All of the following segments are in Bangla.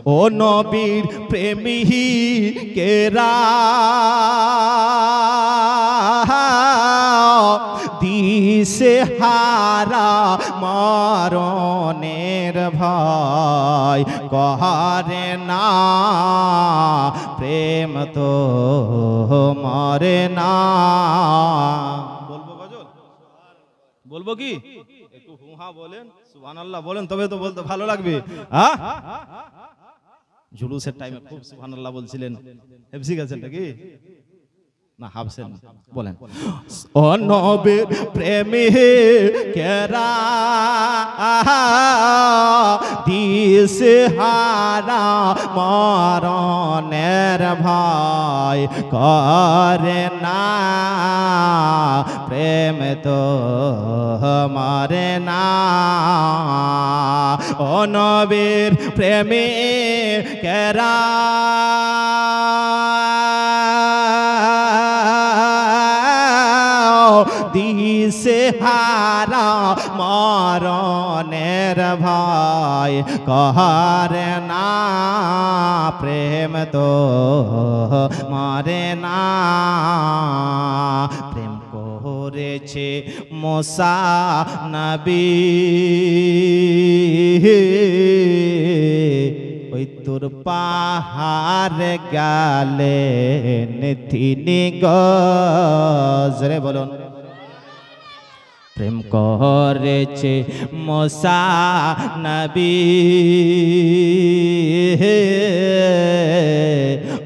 ও নবীর প্রেমী কেরা দিশে হারা মরণের ভয় করে না প্রেম তো মরে না। বলবো গজল, বলবো কি একটু হুহা বলেন, সুবহানাল্লাহ বলেন, তবে তো বলতে ভালো লাগবে। হ্যাঁ, জুলুসের টাইমে খুব সুবহানাল্লাহ বলছিলেন, হেফজি গেছেন নাকি না হাফছেন? বলেন ও নবীর প্রেমী কেরা দিশে হারা মরণের ভয় করে না প্রেম তো মরে না। ও নবীর প্রেমী কেরা দিশে হারা মরণের ভয় করে না প্রেম তো মরে না। প্রেম করেছে মুসা নবী ওই তোর পাহাড় গেলেন তিনি গজরে বলুন। প্রেম করেছে মুসা নবী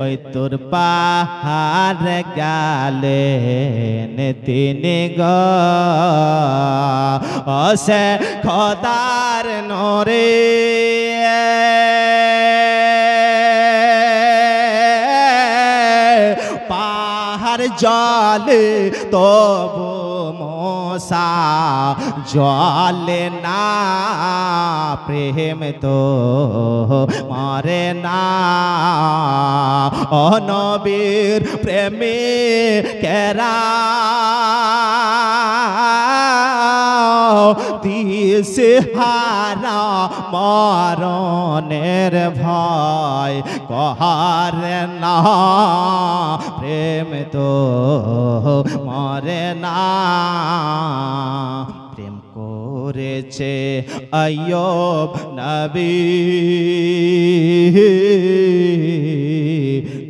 ওই তোর পাহাড় গেলেন তিনি সে খোদার নরে পাহাড় জলে তবু মুসা জলে না প্রেম তো মরে না। ও নবীর প্রেমে কেরা দিশে হারা মরণের ভয় করে না প্রেম তো মরে না। প্রেম করেছে আইয়ুব নবী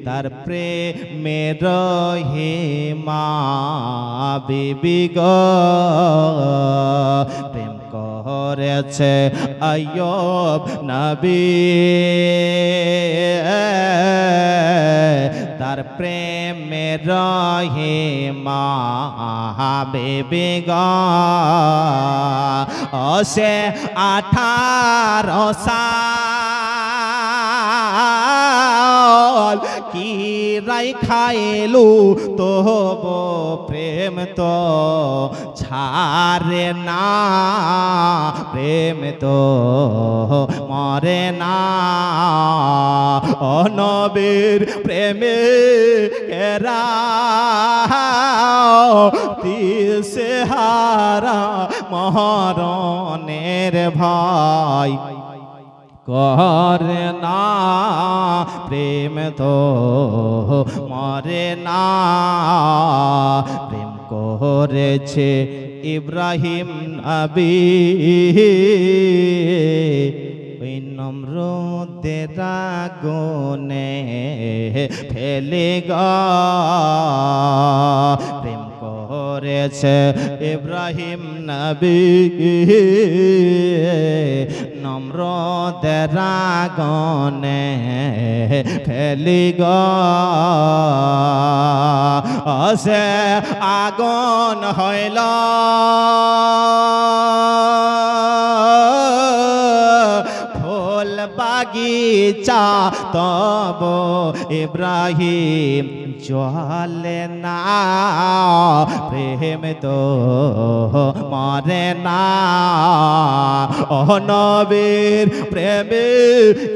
তার প্রেমে রহিমা বিবি গো। প্রেম করেছে আইয়ুব নবী তার প্রেমে রহিমা বিবি গো। সে 18 সাল কি রাই খাইলু তব প্রেম তো ছাড়ে না প্রেম তো মরে না। ও নবীর প্রেমে কেরা দিশে হারা মরণের ভয় করে না প্রেম তো মরে না। প্রেম করেছে ইব্রাহিম নবী ওই নমরুদের আগুনে ফেলে গো। প্রেম করেছে ইব্রাহিম নবী নমরুদের আগুনে ফেলে গো। সে আগুন হইল ফুল বাগিচা তব ইব্রাহিম জ্বলে না প্রেম তো মরে না। ও নবীর প্রেমে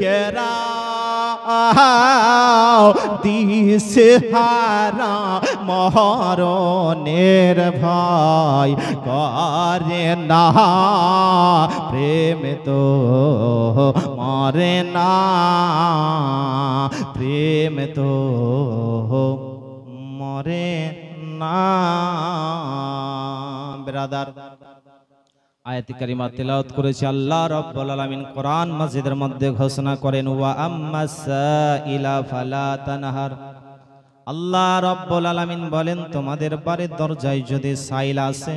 কেরা দিশেহারা মরণের ভয় করে না, প্রেম তো মরে না, প্রেম তো মরে না। ব্রাদার, আয়াত কারিমা তেলাওয়াত করেছে। আল্লাহ রাব্বুল আলামিন কোরআন মাজিদের মধ্যে ঘোষণা করেন, ওয়া আম্মাস সাইলা ফালা তানহার। আল্লাহ রাব্বুল আলামিন বলেন, তোমাদের বাড়ির দরজায় যদি সাইল আসে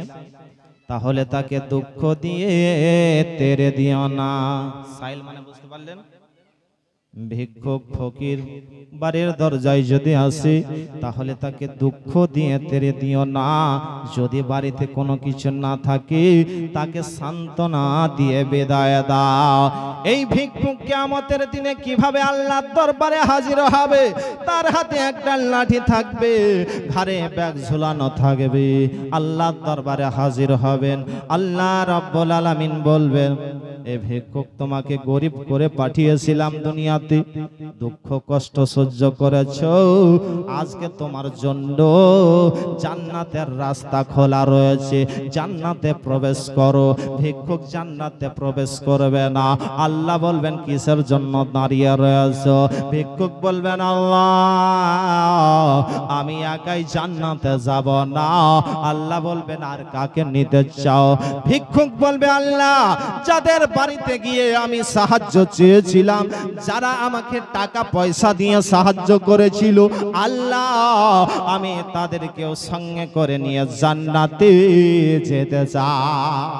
তাহলে তাকে দুঃখ দিয়ে তেরে দিও না। সাইল মানে বুঝতে পারলেন? ভিক্ষুক ফকির বাড়ির দরজায় যদি আসে তাহলে তাকে দুঃখ দিয়ে তেরে দিও না। যদি বাড়িতে কোনো কিছু না থাকে তাকে সান্ত্বনা দিয়ে বিদায় দাও। এই ভিক্ষুক কিয়ামতের দিনে কিভাবে আল্লাহর দরবারে হাজির হবে? তার হাতে একটা লাঠি থাকবে, ঘাড়ে ব্যাগ ঝুলানো থাকবে, আল্লাহর দরবারে হাজির হবেন। আল্লাহ রাব্বুল আলামিন বলবেন, এ ভিক্ষুক, তোমাকে গরিব করে পাঠিয়েছিলাম দুনিয়াতে, দুঃখ কষ্ট সহ্য করেছো, আজকে তোমার জন্য জান্নাতের রাস্তা খোলা রয়েছে, জান্নাতে প্রবেশ করো। ভিক্ষুক জান্নাতে প্রবেশ করবে না। আল্লাহ বলবেন, কিসের জন্য দাঁড়িয়ে রয়েছো? ভিক্ষুক বলবেন, আল্লাহ আমি একাই জান্নাতে যাব না। আল্লাহ বলবেন, আর কাকে নিতে চাও? ভিক্ষুক বলবে, আল্লাহ যাদের বাড়িতে গিয়ে আমি সাহায্য চেয়েছিলাম, যারা আমাকে টাকা পয়সা দিয়ে সাহায্য করেছিল, আল্লাহ আমি তাদেরকেও সঙ্গে করে নিয়ে জান্নাতে যেতে চাই,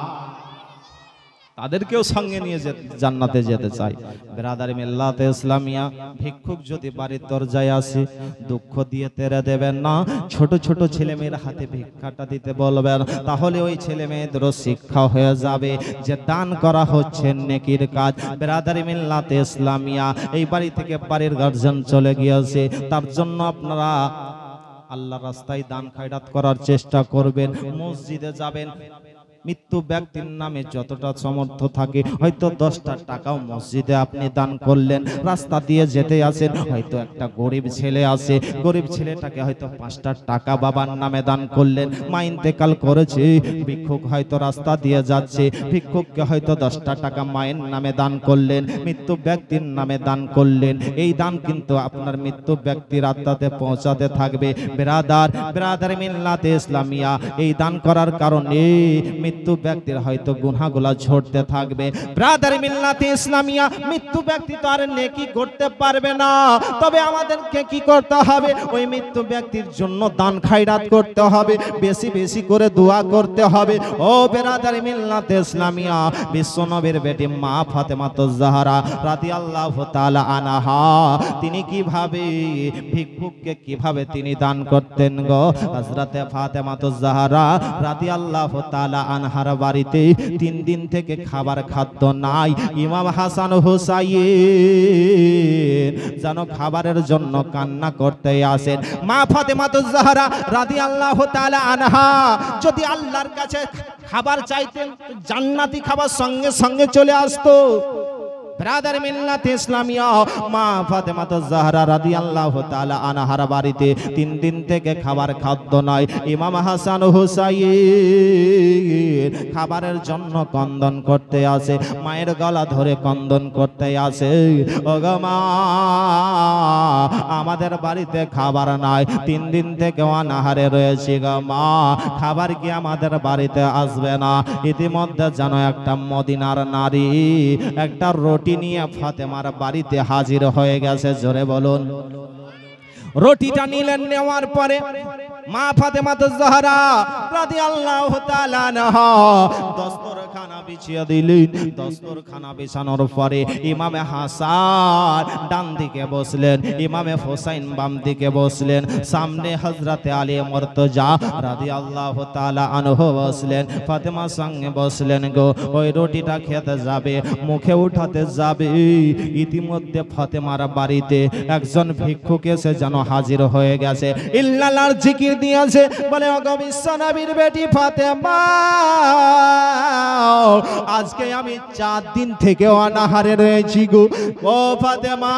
তাদেরকেও সঙ্গে নিয়ে জান্নাতে যেতে চাই। ব্রাদার মিল্লাতে ইসলামিয়া, ভিক্ষুক যদি বাড়ির দরজায় আসে দুঃখ দিয়ে তেরে দেবেন না। ছোট ছোট ছেলে মেয়ের হাতে ভিক্ষাটা দিতে বলবেন, তাহলে ওই ছেলে মেয়েদেরও শিক্ষা হয়ে যাবে যে দান করা হচ্ছে নেকির কাজ। ব্রাদার মিল্লাতে ইসলামিয়া, এই বাড়ি থেকে বাড়ির গার্জিয়ান চলে গিয়েছে, তার জন্য আপনারা আল্লাহর রাস্তায় দান খয়রাত করার চেষ্টা করবেন। মসজিদে যাবেন, মৃত্যু ব্যক্তির নামে যতটা সামর্থ্য থাকে, হয়তো 10টা টাকাও মসজিদে আপনি দান করলেন। রাস্তা দিয়ে যেতে আসেন, হয়তো একটা গরিব ছেলে আছে, গরিব ছেলেটাকে হয়তো 5টা টাকা বাবার নামে দান করলেন। মা ইন্তেকাল করেছে, ভিক্ষুক হয়তো রাস্তা দিয়ে যাচ্ছে, ভিক্ষুককে হয়তো 10টা টাকা মায়ের নামে দান করলেন, মৃত্যু ব্যক্তির নামে দান করলেন। এই দান কিন্তু আপনার মৃত্যু ব্যক্তির আত্মাতে পৌঁছাতে থাকবে। ব্রাদার মিল্লাতে ইসলামিয়া, এই দান করার কারণে মৃত্যু ব্যক্তির হয়তো গুনাহগুলো ঝরতে থাকবে। ব্রাদার মিল্লাতে ইসলামিয়া, মৃত্যু ব্যক্তি তো আর নেকি করতে পারবে না, তবে আমাদেরকে কি করতে হবে? ওই মৃত্যু ব্যক্তির জন্য দান খয়রাত করতে হবে, বেশি বেশি করে দোয়া করতে হবে। ও ব্রাদার মিল্লাতে ইসলামিয়া, বিশ্বনবীর বেটি মা ফাতেমাতুজ জাহরা রাদিয়াল্লাহু তাআলা আনহা, তিনি কিভাবে ভিক্ষুককে কিভাবে তিনি দান করতেন গো? হযরতে ফাতেমাতুজ জাহরা রাদিয়াল্লাহু তাআলা আনহার বাড়িতে 3 দিন থেকে খাবার খাদ্য নাই। ইমাম হাসান হুসাইন যেন খাবারের জন্য কান্না করতে আসেন। মা ফাতেমাতুজ জাহরা রাদিয়াল্লাহু তাআলা আনহা যদি আল্লাহর কাছে খাবার চাইতেন, জান্নাতি খাবার সঙ্গে সঙ্গে চলে আসতো। ব্রাদার মিল্লাতে ইসলামিয়া, মা ফাতেমাতুজ জাহরা রাদিয়াল্লাহু তাআলা আনহার বাড়িতে 3 দিন থেকে খাবার খাদ্য নাই। ইমাম হাসান হুসাইন খাবারের জন্য কন্দন করতে আসে, মায়ের গলা ধরে কন্দন করতে আসে, ওগো মা আমাদের বাড়িতে খাবার নাই, 3 দিন থেকে অনাহারে রয়েছি গো মা, খাবার কি আমাদের বাড়িতে আসবে না? ইতিমধ্যে যেন একটা মদিনার নারী একটা রুটি নিয়ে ফাতেমার বাড়িতে হাজির হয়ে গেছে। জোরে বলুন। রুটিটা নিলেন, নেওয়ার পরে মা ফাতেমাতুজ জাহরা রাদিয়াল্লাহু তাআলা আনহা দস্তরখানা বিছিয়ে দিলেন। দস্তরখানা বিছানোর পরে ইমামে হাসান ডান দিকে বসলেন, ইমামে হোসেন বাম দিকে বসলেন, সামনে হযরতে আলী মুর্তজা রাদিয়াল্লাহু তাআলা আনহু বসলেন, ফাতেমার সঙ্গে বসলেন গো। ওই রুটিটা খেতে যাবে, মুখে উঠাতে যাবে, ইতিমধ্যে ফাতেমার বাড়িতে একজন ভিক্ষুক এসে যেন হাজির হয়ে গেছে। ইল্লাল্লাহর জিকির দিয়েছে, বলে ওগো বিশ্বনবীর বেটি ফাতেমা, আজকে আমি 4 দিন থেকে অনাহারে রয়েছি গো। ও ফাতেমা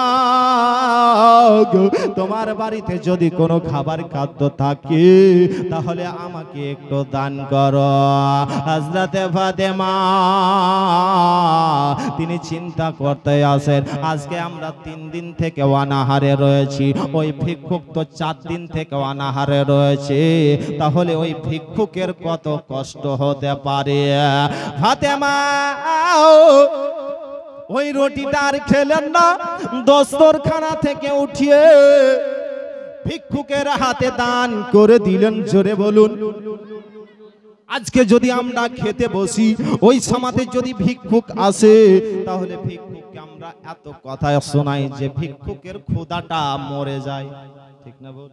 গো, তোমার বাড়িতে যদি কোনো খাবার খাদ্য থাকে তাহলে আমাকে একটু দান করো। হযরতে ফাতেমা তিনি চিন্তা করতে আসেন, আজকে আমরা 3 দিন থেকে অনাহারে রয়েছি, ওই ভিক্ষুক তো 4 দিন থেকে অনাহারে রয়েছে, তাহলে ওই ভিক্ষুকের কত কষ্ট হতে পারে। ফাতেমা ওই রুটিটা আর খেলেন না, দস্তরখানা থেকে উঠিয়ে ভিক্ষুকের হাতে দান করে দিলেন। জোরে বলুন। আজকে যদি আমরা খেতে বসি, ওই সমাজে যদি ভিক্ষুক আসে, তাহলে ভিক্ষুককে আমরা এত কথা শোনাই যে ভিক্ষুকের ক্ষুধাটা মরে যায়, ঠিক না বল?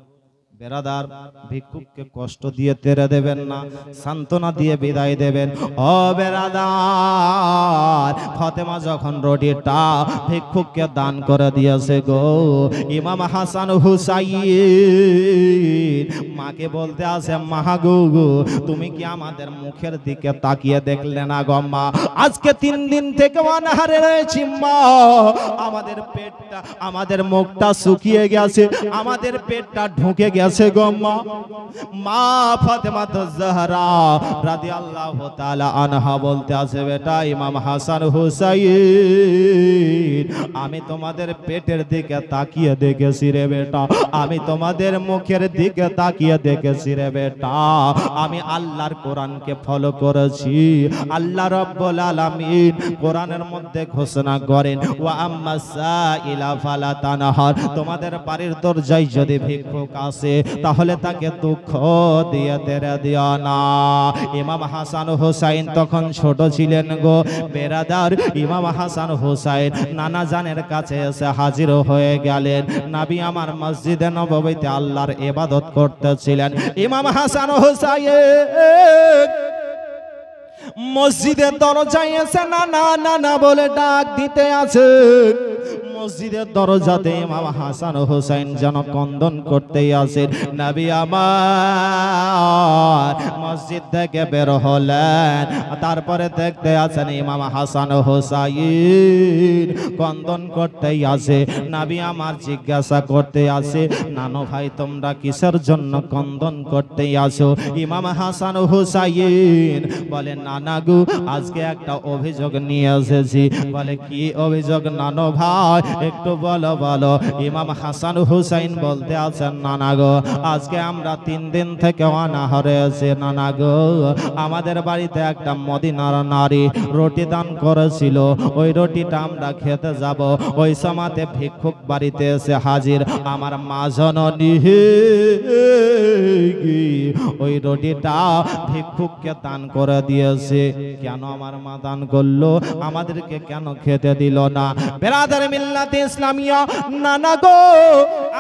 বেরাদার, ভিক্ষুককে কষ্ট দিয়ে তেরে দেবেন না, সান্ত্বনা দিয়ে বিদায় দেবেন। ও বেরাদার, ফাতেমা যখন রুটিটা ভিক্ষুককে দান করে দিয়েছে গো, ইমাম হাসান হুসাইন মাকে বলতে আসে, মা গো, তুমি কি আমাদের মুখের দিকে তাকিয়ে দেখলে না গো মা? আজকে 3 দিন থেকে অনাহারে রয়েছি মা, আমাদের পেটটা, আমাদের মুখটা শুকিয়ে গেছে, আমাদের পেটটা ঢুকে গেছে গো মা। মা ফাতেমা জাহরা রাদিয়াল্লাহু তাআলা আনহা বলতে আছে, বেটা ইমাম হাসান হুসাইন, আমি তোমাদের পেটের দিকে তাকিয়ে দেখেছি রে বেটা, আমি তোমাদের মুখের দিকে তাকিয়ে দেখেছি রে বেটা, আমি আল্লাহর কোরআনকে ফলো করেছি। আল্লাহ রাব্বুল আলামিন কোরআনের মধ্যে ঘোষণা করেন, ওয়া আম্মাস সাইলা ফালা তানহার, তোমাদের বাড়ির দরজায় যদি ভিক্ষুক আসে তাহলে তাকে দুঃখ দিয়ে তেরে দিও না। ইমাম হাসান হুসাইন তখন ছোট ছিলেন গো বেরাদার। ইমাম হাসান হুসাইন নানা জানের কাছে এসে হাজির হয়ে গেলেন। নবী আমার মসজিদে নববীতে আল্লাহর ইবাদত করতেছিলেন। ইমাম হাসান হুসাইন মসজিদের দরজায় এসে নানা নানা বলে ডাক দিতে আছে। মসজিদের দরজাতে ইমাম হাসান হুসাইন যেন ক্রন্দন করতেই আসেন। নবী আমার মসজিদ থেকে বের হলেন, তারপরে দেখতে আছেন ইমাম হাসান হুসাইন ক্রন্দন করতেই আসে। নবী আমার জিজ্ঞাসা করতে আসে, নানো ভাই তোমরা কিসের জন্য ক্রন্দন করতেই আসো? ইমাম হাসান হুসাইন বলে, নানা গো, আজকে একটা অভিযোগ নিয়ে এসেছি। বলে, কি অভিযোগ নানো ভাই, একটু বলো বলো। ইমাম হাসান হুসাইন বলতে আছেন, নানা গো, আজকে আমরা 3 দিন থেকে অনাহারে আছি। নানা গো, আমাদের বাড়িতে একটা মদিনার নারী রুটি দান করেছিল, ওই রুটিটা আমরা খেতে যাব, ওই সময়তে ভিক্ষুক বাড়িতে এসে হাজির। আমার মা জননী ওই রুটিটা ভিক্ষুককে দান করে দিয়েছে। কেন আমার মা দান করলো, আমাদেরকে কেন খেতে দিল না? বেরাদার মিল্লাতে ইসলামিয়া, নানা গো,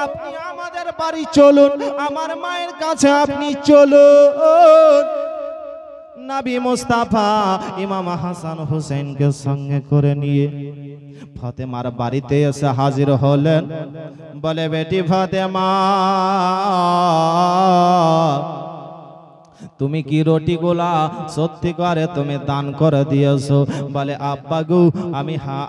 আপনি আমাদের বাড়ি চলুন, আমার মায়ের কাছে আপনি চলুন। নবী মুস্তাফা ইমাম হাসান হুসাইনকে সঙ্গে করে নিয়ে ফাতেমার বাড়িতে এসে হাজির হলেন। বলে, বেটি ফাতেমা, তুমি কি রুটিগুলা সত্যি করে তুমি দান করে দিয়েছো? বলে, আব্বা গো,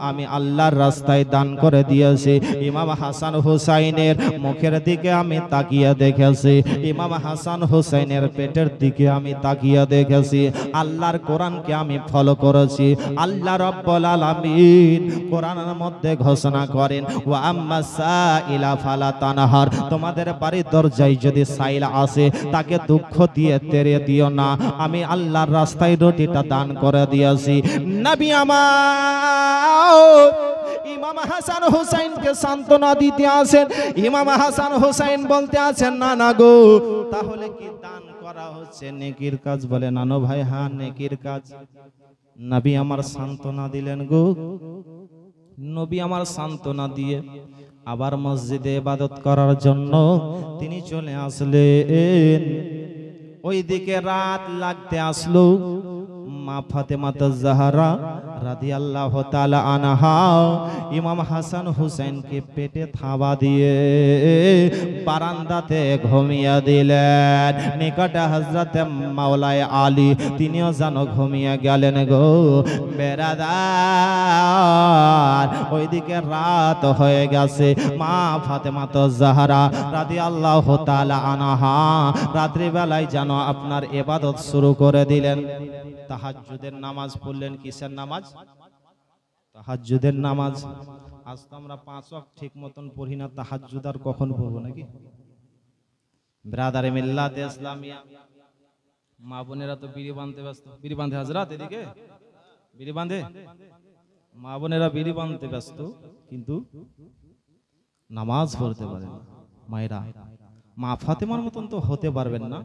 আমি আল্লাহর রাস্তায় দান করে দিয়েছি। ইমাম হাসান হুসাইনের মুখের দিকে আমি তাকিয়ে দেখেছি, ইমাম হাসান হুসাইনের পেটের দিকে আমি তাকিয়ে দেখেছি, আল্লাহর কোরআনকে আমি ফলো করেছি। আল্লাহ রাব্বুল আলামিন কোরআনের মধ্যে ঘোষণা করেন, ওয়া আম্মাস সাইলা ফালা তানহার, তোমাদের বাড়ির দরজায় যদি সাইল আসে তাকে দুঃখ দিয়ে তেরে দিও না, আমি আল্লাহর রাস্তায় রুটিটা দান করে দিয়েছি। নবী আমার ইমাম হাসান হুসাইনকে সান্ত্বনা দিতে আসেন। ইমাম হাসান হুসাইন বলতে আছেন, নানা গো, তাহলে কি দান করা হচ্ছে নেকির কাজ? বলে, নানো ভাই, হ্যাঁ নেকির কাজ। নবী আমার সান্ত্বনা দিলেন গো। নবী আমার সান্ত্বনা দিয়ে আবার মসজিদে ইবাদত করার জন্য তিনি চলে আসলেন। ওইদিকে রাত লাগতে আসলো। মা ফাতেমা জাহরা রাদিয়াল্লাহু তাআলা আনহা ইমাম হাসান হুসাইনকে পেটে থাবা দিয়ে বারান্দাতে ঘুমিয়ে দিলেন। নিকটে হযরতে মাওলায়ে আলী তিনিও যেন ঘুমিয়ে গেলেন গো বেরাদার। ওইদিকে রাত হয়ে গেছে। মা ফাতেমা তো জাহরা রাদিয়াল্লাহু তাআলা আনহা রাত্রিবেলায় যেন আপনার ইবাদত শুরু করে দিলেন। তাহাজ্জুদের নামাজ পড়লেন। কিসের নামাজ? তাহাজ্জুদের নামাজ। আজ তো আমরা 5 ওয়াক্ত ঠিক মতন পড়ি না, তাহাজ্জুদ আর কখন পড়বো নাকি? ব্রাদারে মিল্লাতে ইসলামিয়া মা বোনেরা তো বিড়ি বাঁধতে ব্যস্ত। বিড়ি বাঁধে হাজরাত, এদিকে বিড়ি বাঁধে মা বোনেরা, বিড়ি বাঁধতে ব্যস্ত, কিন্তু নামাজ পড়তে পারেন না। মায়েরা মা ফাতেমার মতন তো হতে পারবেন না।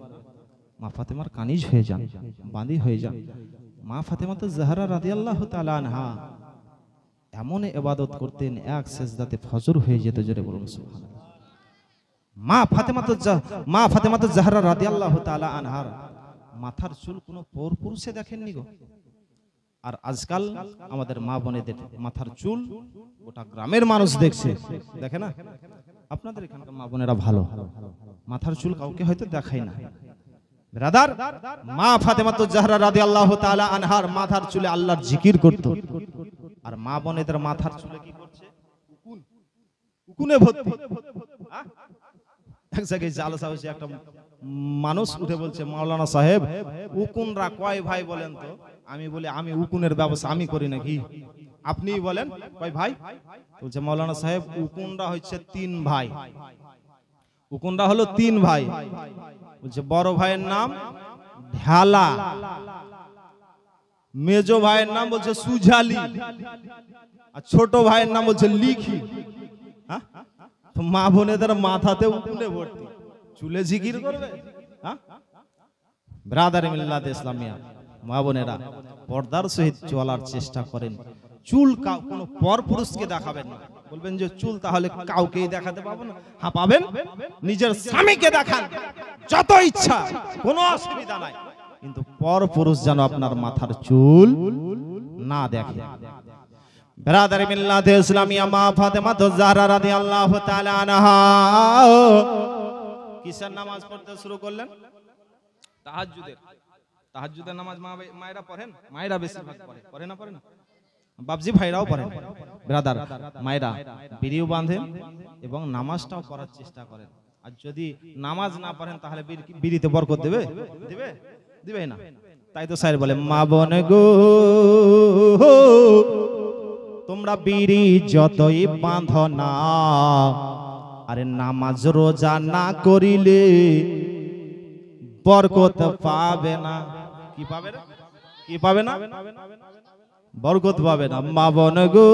মা ফাতেমার কানিজ হয়ে যান, বাঁধি হয়ে যান। মা ফাতেমা তো জাহরা রাদিয়াল্লাহু তাআলা আনহা এমন ইবাদত করতেন, এক সেজদাতে ফজর হয়ে যেত। জোরে বলুন সুবহানাল্লাহ। মা ফাতেমা তো জাহরা রাদিয়াল্লাহু তাআলা আনহার মাথার চুল কোনো পরপুরুষে দেখেননি গো। আর আজকাল আমাদের মা বোনেদের মাথার চুল গোটা গ্রামের মানুষ দেখছে, দেখে না? আপনাদের এখানকার মা বোনেরা ভালো, মাথার চুল কাউকে হয়তো দেখায় না। ব্রাদার, মা ফাতেমা তো জাহরা রাদিয়াল্লাহু তাআলা আনহার মাথার চুলে আল্লাহর জিকির করত। আর মা বোনেদের মাথার চুলে কি করছে? উকুনে ভর্তি। এক জায়গায় জালসা হয়েছে, একটা মানুষ উঠে বলছে, মাওলানা সাহেব উকুনরা কয় ভাই বলেন তো? আমি বলি, আমি উকুনের ব্যবস্থা আমি করি নাকি? আপনি বলেন কয় ভাই? বলছে মাওলানা সাহেব উকুনরা হচ্ছে 3 ভাই। উকুনরা হলো 3 ভাই। বলছে বড় ভাইয়ের নাম ঢালা, মেজো ভাইয়ের নাম বলছে সুঝালি, আর ছোট ভাইয়ের নাম বলছে লিখি। তো মা বোনেদের মাথাতে উকুনে ভর্তি, চুলে জিকির করবে? ব্রাদার মিল্লাত ইসলামিয়া মা বোনেরা পর্দার সহিত চলার চেষ্টা করেন। চুল কোনো পর পুরুষকে দেখাবেন না। বলবেন যে চুল তাহলে কাউকেই দেখাতে পাবো না। হ্যাঁ পাবেন, নিজের স্বামীকে দেখান যত ইচ্ছা, কোনো অসুবিধা নাই, কিন্তু পর পুরুষ যেন আপনার মাথার চুল না দেখে। ব্রাদার মিল্লাত ইসলামিয়া মা ফাতেমা তো জাহরা রাদিয়াল্লাহু তাআলা আনহা কিসের নামাজ পড়তে শুরু করলেন? তাহাজ্জুদের। তাহাজ্জুদের নামাজ মায়েরা পড়েন? মায়েরা বেশিরভাগ পড়ে, পড়ে না? পড়ে না? বাবজি ভাইরাও পড়েন। ব্রাদার মায়েরা বিড়িও বাঁধেন এবং নামাজটাও পড়ার চেষ্টা করেন। আর যদি নামাজ না পড়েন তাহলে বিড়িতে বরকত দেবে? দিবে? দিবে না। তাই তো স্যার বলে, মা বোন গো তোমরা বিড়ি যতই বাঁধো না, আরে নামাজ রোজা না করিলে বরকত পাবে না। কি পাবে না? কি পাবে না? বরকত পাবে না। মা বোন গো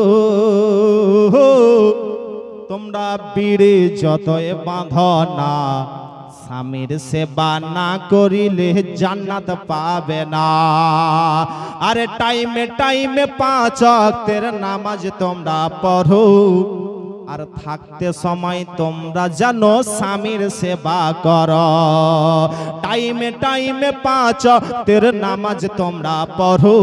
তোমরা বিড়ি যতই বাঁধো না, স্বামীর সেবা না করিলে জান্নাত পাবে না। আরে টাইমে টাইমে 5 ওয়াক্তের নামাজ তোমরা পড়ো, আর থাকতে সময় তোমরা জানো স্বামীর সেবা করো। টাইমে টাইমে 5 ওয়াক্তের নামাজ তোমরা পড়ো,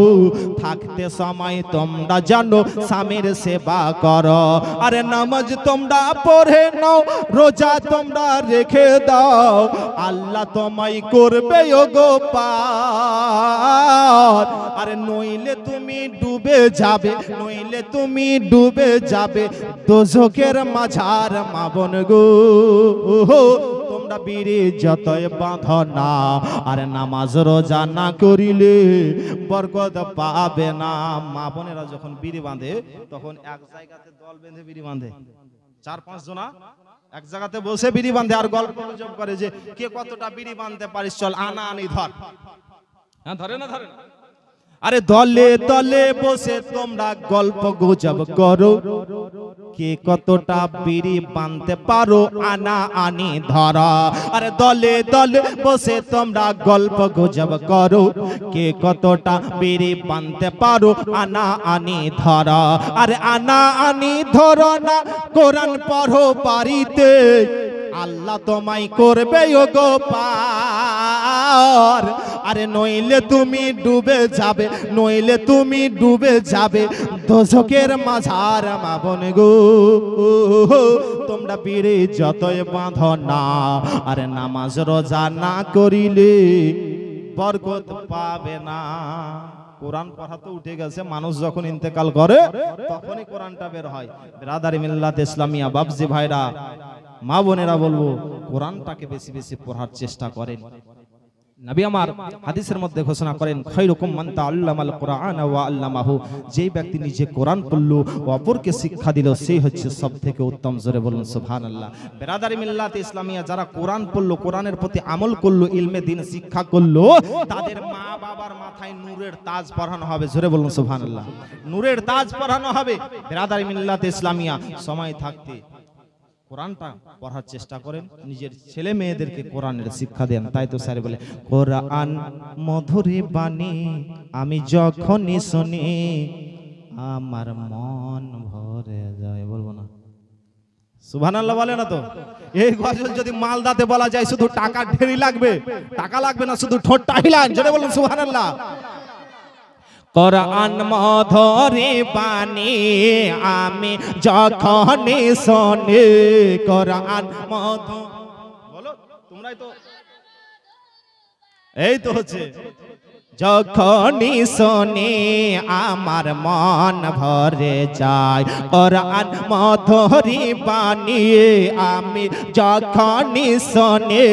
থাকতে সময় তোমরা জানো স্বামীর সেবা করো। আরে নামাজ তোমরা পড়ে নাও, রোজা তোমরা রেখে দাও, আল্লাহ তোমায় করবে ওগো পার। আরে নইলে তুমি ডুবে যাবে, নইলে তুমি ডুবে যাবে দোজখের মাঝার। মা বোন গো তোমরা বিড়ি যতই বাঁধো না, আর নামাজ রোজা না করিলে বরকত পাবে না। মা বোনেরা যখন বিড়ি বাঁধে তখন এক জায়গাতে দল বেঁধে বিড়ি বাঁধে, 4-5 জনা এক জায়গাতে বসে বিড়ি বাঁধে আর গল্প গুজব করে যে কে কতটা বিড়ি বাঁধতে পারিস, চল আনা আনি ধর। হ্যাঁ ধরে না? ধরে না? আরে দলে দলে বসে তোমরা গল্প গুজব করো, কে কতটা বিড়ি বাঁধতে পারো, আনা আনি ধরা। আরে দলে দলে বসে তোমরা গল্প গুজব করো, কে কতটা বিড়ি বাঁধতে পারো, আনা আনি ধরা। আরে আনা আনি ধরো না, কোরআন পড়ো বাড়িতে, আল্লাহ তোমায় করবে ওগো পার। আরে নইলে তুমি ডুবে যাবে, নইলে তুমি ডুবে যাবে দোজখের মাঝার মা বোন গো। তোমরা পীরে যতই বাঁধো না, আরে নামাজ রোজা না করিলে বরকত পাবে না। কোরআন পড়া তো উঠে গেছে, মানুষ যখন ইন্তেকাল করে তখনই কোরআনটা বের হয়। বিরাদারি মিল্লাত ইসলামিয়া বাবজি ভাইরা, মা বোনেরা বলবো কোরআনটাকে বেশি বেশি পড়ার চেষ্টা করেন। নবী আমার হাদিসের মধ্যে ঘোষণা করেন, খায়রুকুম মান তাআল্লামাল কুরআন ওয়া আল্লামাহু, যেই ব্যক্তি নিজে কোরআন পড়লো ও অপরকে শিক্ষা দিল সেই হচ্ছে সবথেকে উত্তম। জোরে বলুন সুবহানাল্লাহ। বিরাদারি মিল্লাত ইসলামিয়া যারা কোরআন পড়লো, কোরআনের প্রতি আমল করলো, ইলমে দ্বীন শিক্ষা করলো, তাদের মা বাবার মাথায় নূরের তাজ পরানো হবে। জোরে বলুন সুবহানাল্লাহ। নূরের তাজ পরানো হবে। বিরাদারি মিল্লাত ইসলামিয়া সময় থাকতে কোরআনটা পড়ার চেষ্টা করেন, নিজের ছেলে মেয়েদেরকে কোরআনের শিক্ষা দেন। তাই তো স্যার বলে, কোরআন মধুর বাণী আমি যখনই শুনি আমার মন ভরে যায়। বলবো না সুবহানাল্লাহ? বলে না তো? এই গজল যদি মালদাতে বলা যায় শুধু টাকা ঢেরি লাগবে, টাকা লাগবে না, শুধু ঠোঁটটা হিলান। জোরে বলুন সুবহানাল্লাহ। কোরআন মধুরি বাণী আমি যখনই শুনি, কোরআন মধু, বলো তোমরাই তো, এই তো হচ্ছে, যখনই শুনি আমার মন ভরে যায়। কোরআন মধুরি বাণী আমি যখনই শুনি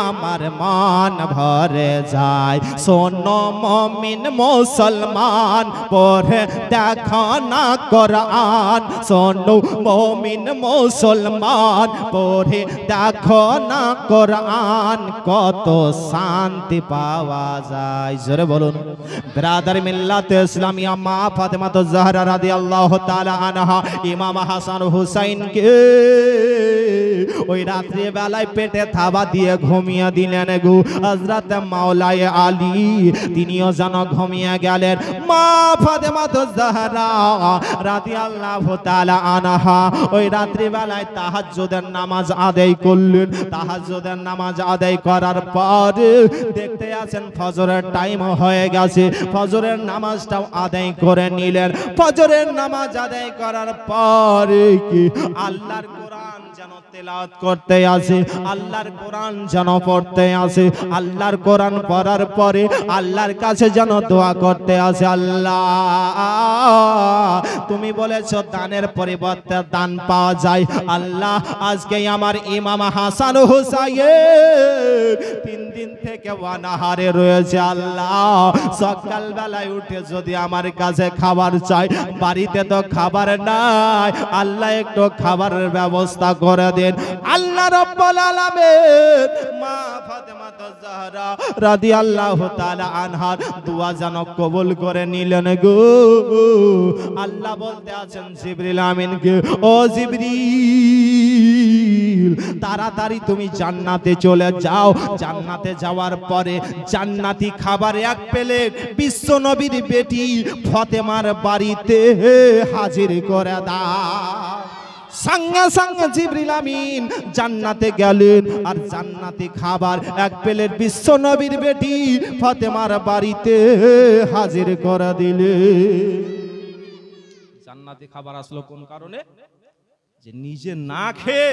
আমার মন ভরে যায়। শোনো মুমিন মুসলমান পড়ে দেখো না কোরআন, শোনো মুমিন মুসলমান পড়ে দেখো না কোরআন, কত শান্তি পাওয়া যায়। জোরে বলুন। বিরাদার মিল্লাত ইসলামিয়া মা ফাতেমা জাহরা রাদিয়াল্লাহু তাআলা আনহা ইমাম হাসান হুসাইনকে ওই রাত্রি বেলায় পেটে থাবা দিয়ে ঘুমিয়ে দিলেন গো। হযরত মাওলায়ে আলী তিনিও যেন ঘুমিয়ে গেলেন। মা ফাতেমা জাহরা রাদিয়াল্লাহু তাআলা আনহা ওই রাত্রি বেলায় তাহাজ্জুদের নামাজ আদায় করলেন। তাহাজ্জুদের নামাজ আদায় করার পর দেখতে আছেন ফজরের টাইম হয়ে গেছে। ফজরের নামাজটাও আদায় করে নিলেন। ফজরের নামাজ আদায় করার পরে কি আল্লাহর কোরআন যেন তেলাওয়াত করতে আসে, আল্লাহর কোরআন যেন পড়তে আসে। আল্লাহর কোরআন পড়ার পরে আল্লাহর কাছে যেন দোয়া করতে আসে, আল্লাহ তুমি বলেছো দানের পরিবর্তে দান পাওয়া যায়। আল্লাহ আজকে আমার ইমাম হাসান হুসাইন 3 দিন থেকে অনাহারে রয়েছে। আল্লাহ সকাল বেলায় উঠে যদি আমার কাছে খাবার চাই, বাড়িতে তো খাবার নাই, আল্লাহ একটু খাবারের ব্যবস্থা করে দেন। আল্লাহ রাব্বুল আলামিন মা ফাতেমা জাহরা রাদিয়াল্লাহু তাআলা আনহার দোয়া যেন কবুল করে নিলেন গো। আল্লাহ বলতে আছেন জিবরিল আমিনকে, ও জিবরিল তাড়াতাড়ি তুমি জান্নাতে চলে যাও। জান্নাতে যাওয়ার পরে জান্নাতি খাবার 1 প্লেট বিশ্ব নবীর বেটি ফাতেমার বাড়িতে হাজির করে দাও। সঙ্গে সঙ্গে জিবরিল আমিন জান্নাতে গেলেন আর জান্নাতি খাবার 1 প্লেট বিশ্ব নবীর বেটি ফাতেমার বাড়িতে হাজির করে দিলেন। জান্নাতি খাবার আসলো কোন কারণে? যে নিজে না খেয়ে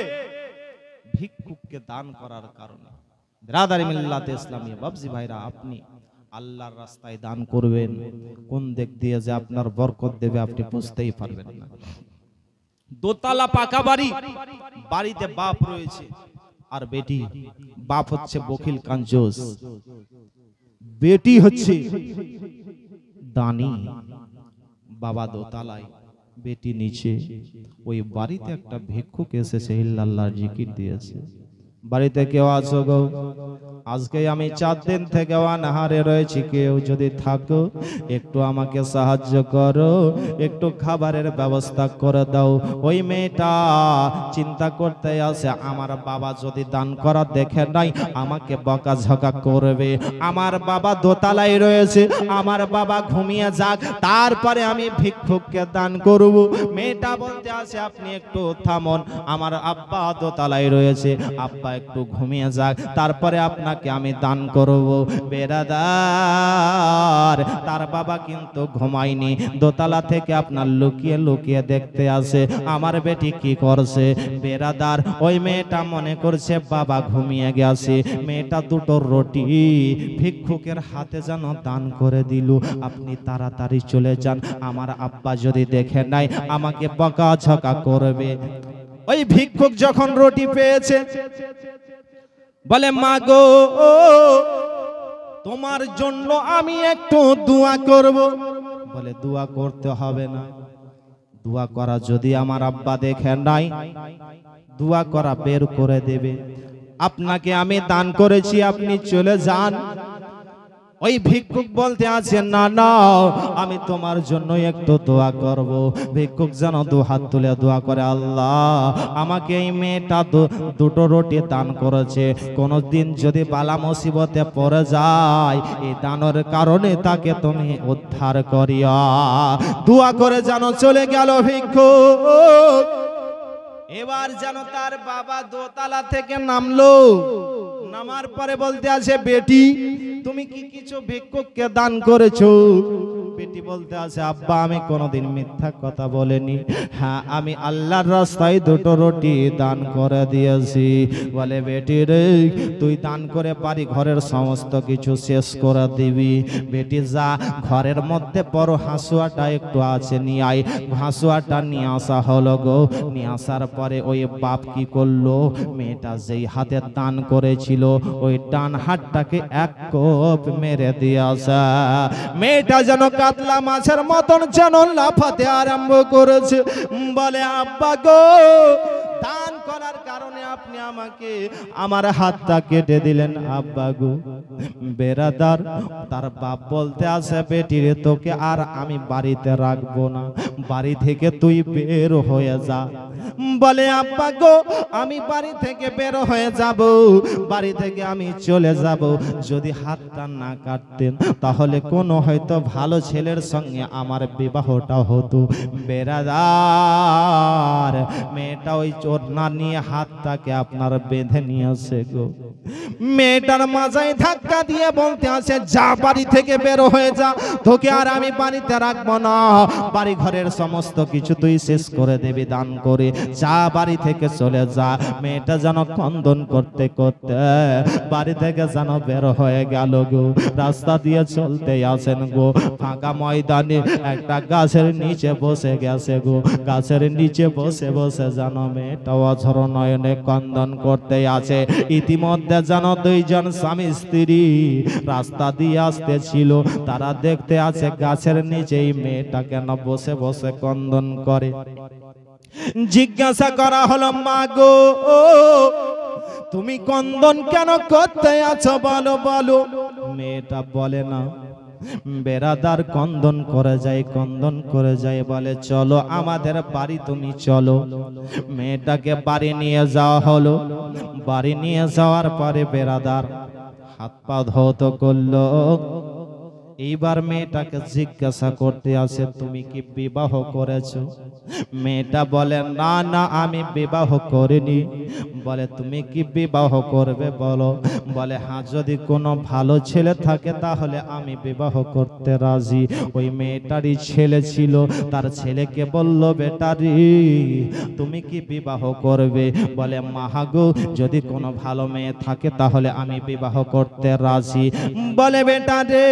ভিক্ষুককে দান করার কারণে। বিরাদারি মিল্লাত ইসলামিয়া বাবজি ভাইরা, আপনি আল্লাহর রাস্তায় দান করবেন, কোন দিক দিয়ে যে আপনার বরকত দেবে আপনি বুঝতেই পারবেন না। দোতলা পাকা বাড়ি, বাড়িতে বাপ রয়েছে আর বেটি। বাপ হচ্ছে বখিল কাঞ্জুস, বেটি হচ্ছে দানি। বাবা দোতলায়, বেটি নিচে। ওই বাড়িতে একটা ভিক্ষুক এসেছে, আল্লাহর জিকির দিয়েছে। বাড়িতে কেউ আছো গো? আজকে আমি 4 দিন থেকে অনাহারে রয়েছি, কেউ যদি থাকো একটু আমাকে সাহায্য করো, একটু খাবারের ব্যবস্থা করে দাও। ওই মেয়েটা চিন্তা করতে আছে, আমার বাবা যদি দান করা দেখে নাই আমাকে বকাঝকা করবে। আমার বাবা দোতলায় রয়েছে, আমার বাবা ঘুমিয়ে যাক, তারপরে আমি ভিক্ষুককে দান করব। মেয়েটা বলতে আছে, আপনি একটু থামুন, আমার আব্বা দোতলায় রয়েছে, আব্বা একটু ঘুমিয়ে যাক, তারপরে আপনাকে আমি দান করব। বেরাদার, তার বাবা কিন্তু ঘুমায়নি, দোতলা থেকে আপনার লুকিয়ে লুকিয়ে দেখতে আসে আমার বেটি কি করছে। বেরাদার, ওই মেয়েটা মনে করছে বাবা ঘুমিয়ে গেছে, মেয়েটা দুটো রুটি ভিক্ষুকের হাতে যেন দান করে দিল। আপনি তাড়াতাড়ি চলে যান, আমার আব্বা যদি দেখে নাই আমাকে বকাঝকা করবে। ওই ভিক্ষুক যখন রুটি পেয়েছে বলে, মা গো, তোমার জন্য আমি একটু দোয়া করব। বলে, দোয়া করতে হবে না, দোয়া করা যদি আমার আব্বা দেখে নাই দোয়া করা বের করে দেবে। আপনাকে আমি দান করেছি, আপনি চলে যান। ওই ভিক্ষুক বলতে আছে, না না, আমি তোমার জন্য একটু দোয়া করব। ভিক্ষুক যেন দু হাত তুলে দোয়া করে, আল্লাহ আমাকে এই মেয়েটা দুটো রুটি দান করেছে, কোনদিন যদি বালা মুসিবতে পড়ে যায় এই দানের কারণে তাকে তুমি উদ্ধার করিয়া। দোয়া করে যেন চলে গেল ভিক্ষুক। এবার যেন তার বাবা দোতলা থেকে নামলো, নামার পরে বলতে আছে, বেটি তুমি কি কিছু ভিক্ষুককে দান করেছো? বেটি বলতে আছে, আব্বা আমি কোনোদিন মিথ্যা কথা বলিনি, হ্যাঁ আমি আল্লাহর রাস্তায় দুটো রুটি দান করে দিয়েছি। বলে, বেটি রে, তুই দান করে বাড়ি ঘরের সমস্ত কিছু শেষ করে দিবি। বেটি যা, ঘরের মধ্যে বড় হাঁসুয়াটা একটু আছে, নিয়ে আয়। হাঁসুয়াটা নিয়ে আসা হলো গো। নিয়ে আসার পরে ওই বাপ কি করলো, মেয়েটা যেই হাতে দান করেছিল ওই ডান হাতটাকে এক কোপ মেরে দিয়েছে। মেয়েটা যেন কাতলা মাছের মতন যেন লাফাতে আরম্ভ করেছে। বলে, আব্বা গো, দান করার কারণে আপনি আমাকে আমার হাতটা কেটে দিলেন আব্বা গো। বেরাদার, তার বাপ বলতে আছে, বেটি রে, তোকে আর আমি বাড়িতে রাখবো না, বাড়ি থেকে তুই বের হয়ে যা। বলে, আব্বা গো, আমি বাড়ি থেকে বের হয়ে যাব, বাড়ি থেকে আমি চলে যাব। যদি হাতটা না কাটতেন তাহলে কোনো হয়তো ভালো ছেলের সঙ্গে আমার বিবাহটা হতো। বেরাদার, মেয়েটা ওই চোরনা নিয়ে হাতটাকে আপনার বেঁধে নিয়েছে গো। মেয়েটার মাজায় ধাক্কা দিয়ে বলতে আছে, যা বাড়ি থেকে বের হয়ে যা, তোকে আর আমি বাড়িতে রাখবো না, বাড়ি ঘরের সমস্ত কিছু তুই শেষ করে দেবি দান করে, যা বাড়ি থেকে চলে যা। মেয়েটা যেন ক্রন্দন করতে করতে বাড়ি থেকে যেন বের হয়ে গেল গো। রাস্তা দিয়ে চলতে আসেন গো, ফাঁকা ময়দানে একটা গাছের নিচে বসে গেছে গো। গাছের নিচে বসে বসে যেন মেয়েটা অঝর নয়নে ক্রন্দন করতে আছে। ইতিমধ্যে যেন দুইজন স্বামী স্ত্রী রাস্তা দিয়ে আসতেছিল, তারা দেখতে আছে গাছের নিচেই মেয়েটা কেন বসে বসে ক্রন্দন করে। জিজ্ঞাসা করা হলো, মা গো, তুমি ক্রন্দন কেন করতে আছো, বলো বলো। মেয়েটা বলে না। বেরাদার, ক্রন্দন করে যায়, ক্রন্দন করে যায়। বলে, চলো আমাদের বাড়ি, তুমি চলো। মেয়েটাকে বাড়ি নিয়ে যাওয়া হলো। বাড়ি নিয়ে যাওয়ার পরে বেরাদার হাত পা ধৌত করলো। এইবার মেয়েটাকে জিজ্ঞাসা করতে আছে, তুমি কি বিবাহ করেছো? মেয়েটা বলে, না না, আমি বিবাহ করিনি। বলে, তুমি কি বিবাহ করবে বলো। বলে, হ্যাঁ, যদি কোনো ভালো ছেলে থাকে তাহলে আমি বিবাহ করতে রাজি। ওই মেয়েটারই ছেলে ছিল, তার ছেলেকে বলল, বেটারি তুমি কি বিবাহ করবে? বলে, মাহাগো, যদি কোনো ভালো মেয়ে থাকে তাহলে আমি বিবাহ করতে রাজি। বলে, বেটারে,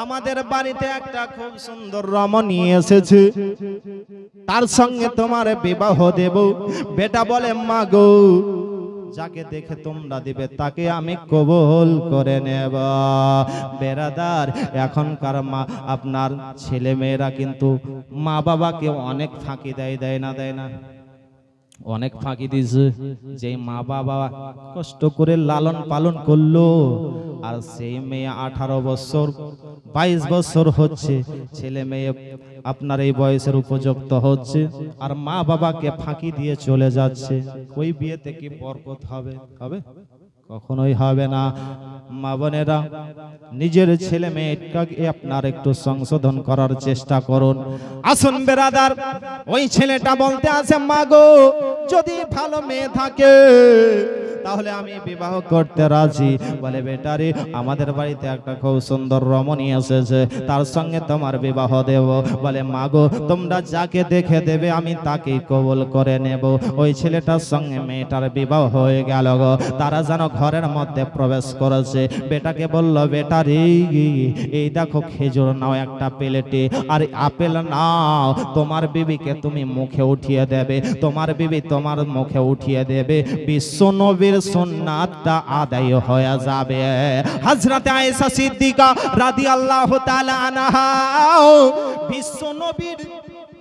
আমাদের বাড়িতে একটা খুব সুন্দর রমণী এসেছে, তার সঙ্গে তোমার বিবাহ দেব। বেটা বলে, মা গো, যাকে দেখে তোমরা দিবে তাকে আমি কবুল করে নেব। বেরাদার, এখনকার মা আপনার ছেলে মেয়েরা কিন্তু মা বাবাকে অনেক ফাঁকি দেয়, দেয় না, দেয় না? অনেক ফাঁকি দিয়েছে। যে মা বাবা কষ্ট করে লালন পালন করলো, আর সেই মেয়ে 18 বছর 22 বছর হচ্ছে, ছেলে মেয়ে আপনার এই বয়সের উপযুক্ত হচ্ছে, আর মা বাবাকে ফাঁকি দিয়ে চলে যাচ্ছে। ওই বিয়েতে কি বরকত হবে? হবে? কখনোই হবে না। মা বোনেরা, নিজের ছেলে মেয়েটাকে আপনার একটু সংশোধন করার চেষ্টা করুন। আসুন বেরাদার, ওই ছেলেটা বলতে আছে, মা গো, যদি ভালো মেয়ে থাকে তাহলে আমি বিবাহ করতে রাজি। বলে বেটারে আমাদের বাড়িতে একটা খুব সুন্দর রমণী এসেছে, তার সঙ্গে তোমার বিবাহ দেব। বলে মাগো তোমরা যাকে দেখে দেবে আমি তাকেই কবুল করে নেব। ওই ছেলেটার সঙ্গে মেয়েটার বিবাহ হয়ে গেল গো। তারা যেন ঘরের মধ্যে প্রবেশ করেছে। বেটাকে বলল বেটারে এই দেখো খেজুর নাও একটা প্লেটে, আর আপেল নাও, তোমার বিবিকে তুমি মুখে উঠিয়ে দেবে, তোমার বিবি তোমার মুখে উঠিয়ে দেবে, বিশ্ব নবীর সুন্নাতটা আদায় হয়ে যাবে। হযরত আয়েশা সিদ্দিকা রাদিয়াল্লাহু তাআলা আনহা বিশ্ব নবীর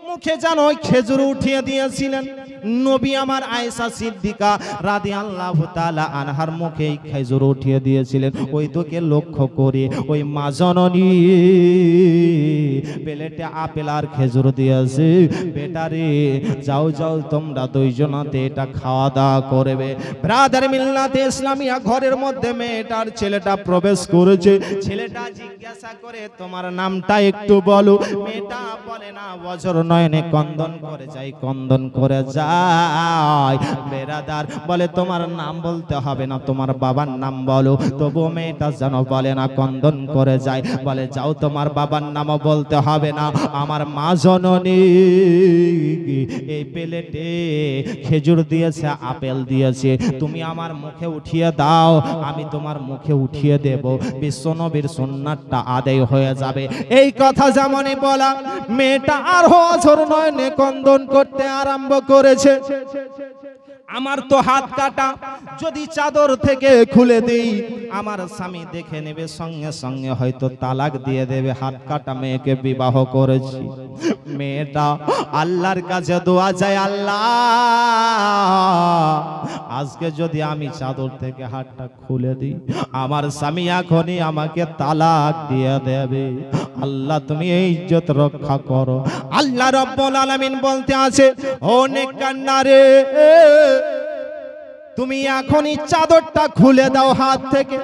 মুখে যেন খেজুর উঠিয়ে দিয়েছিলেন। নবী আমার আয়েশা সিদ্দিকা রাদিয়াল্লাহু তাআলা আনহার মুখে খেজুর উঠিয়ে দিয়েছিলেন। ওই দিকে লক্ষ্য করে ওই মা জননী প্লেটে আপেল আর খেজুর দিয়েছে। বেটারে যাও যাও তোমরা দুইজনাতে এটা খাওয়া দাওয়া করবে। ব্রাদার মিল্লাতে ইসলামিয়া ঘরের মধ্যে মেয়েটার ছেলেটা প্রবেশ করেছে। ছেলেটা জিজ্ঞাসা করে তোমার নামটা একটু বলো। মেয়েটা বলে না, বছর নয়নে কন্দন করে যায়, কন্দন করে যায়। বেরাদার বলে তোমার নাম বলতে হবে না, তোমার বাবার নাম বলো। তবু মেয়েটা যেন বলে না, কন্দন করে যায়। বলে যাও তোমার বাবার নামও বলতে হবে না, আমার মা জননী এই প্লেটে খেজুর দিয়েছে, আপেল দিয়েছে, তুমি আমার মুখে উঠিয়ে দাও, আমি তোমার মুখে উঠিয়ে দেব, বিশ্বনবীর সুন্নাতটা আদায় হয়ে যাবে। এই কথা যেমনই বলা, মেয়েটা আর হজর নয়নে কন্দন করতে আরম্ভ করেছে। আমার তো হাত কাটা, যদি চাদর থেকে খুলে দেই আমার স্বামী দেখে নেবে, সঙ্গে সঙ্গে হয়তো তালাক দিয়ে দেবে। হাত কাটা মেয়েকে বিবাহ করেছি। মেয়েটা আল্লাহর কাছে দোয়া যায়, আল্লাহ আজকে যদি আমি চাদর থেকে হাতটা খুলে দিই আমার স্বামী এখনই আমাকে তালাক দিয়ে দেবে। আল্লাহ তুমি এই ইজ্জত রক্ষা করো। আল্লাহ রাব্বুল আলামিন বলতে আছে, ও নেককান্নারে তুমি এখনই চাদরটা খুলে দাও হাত থেকে।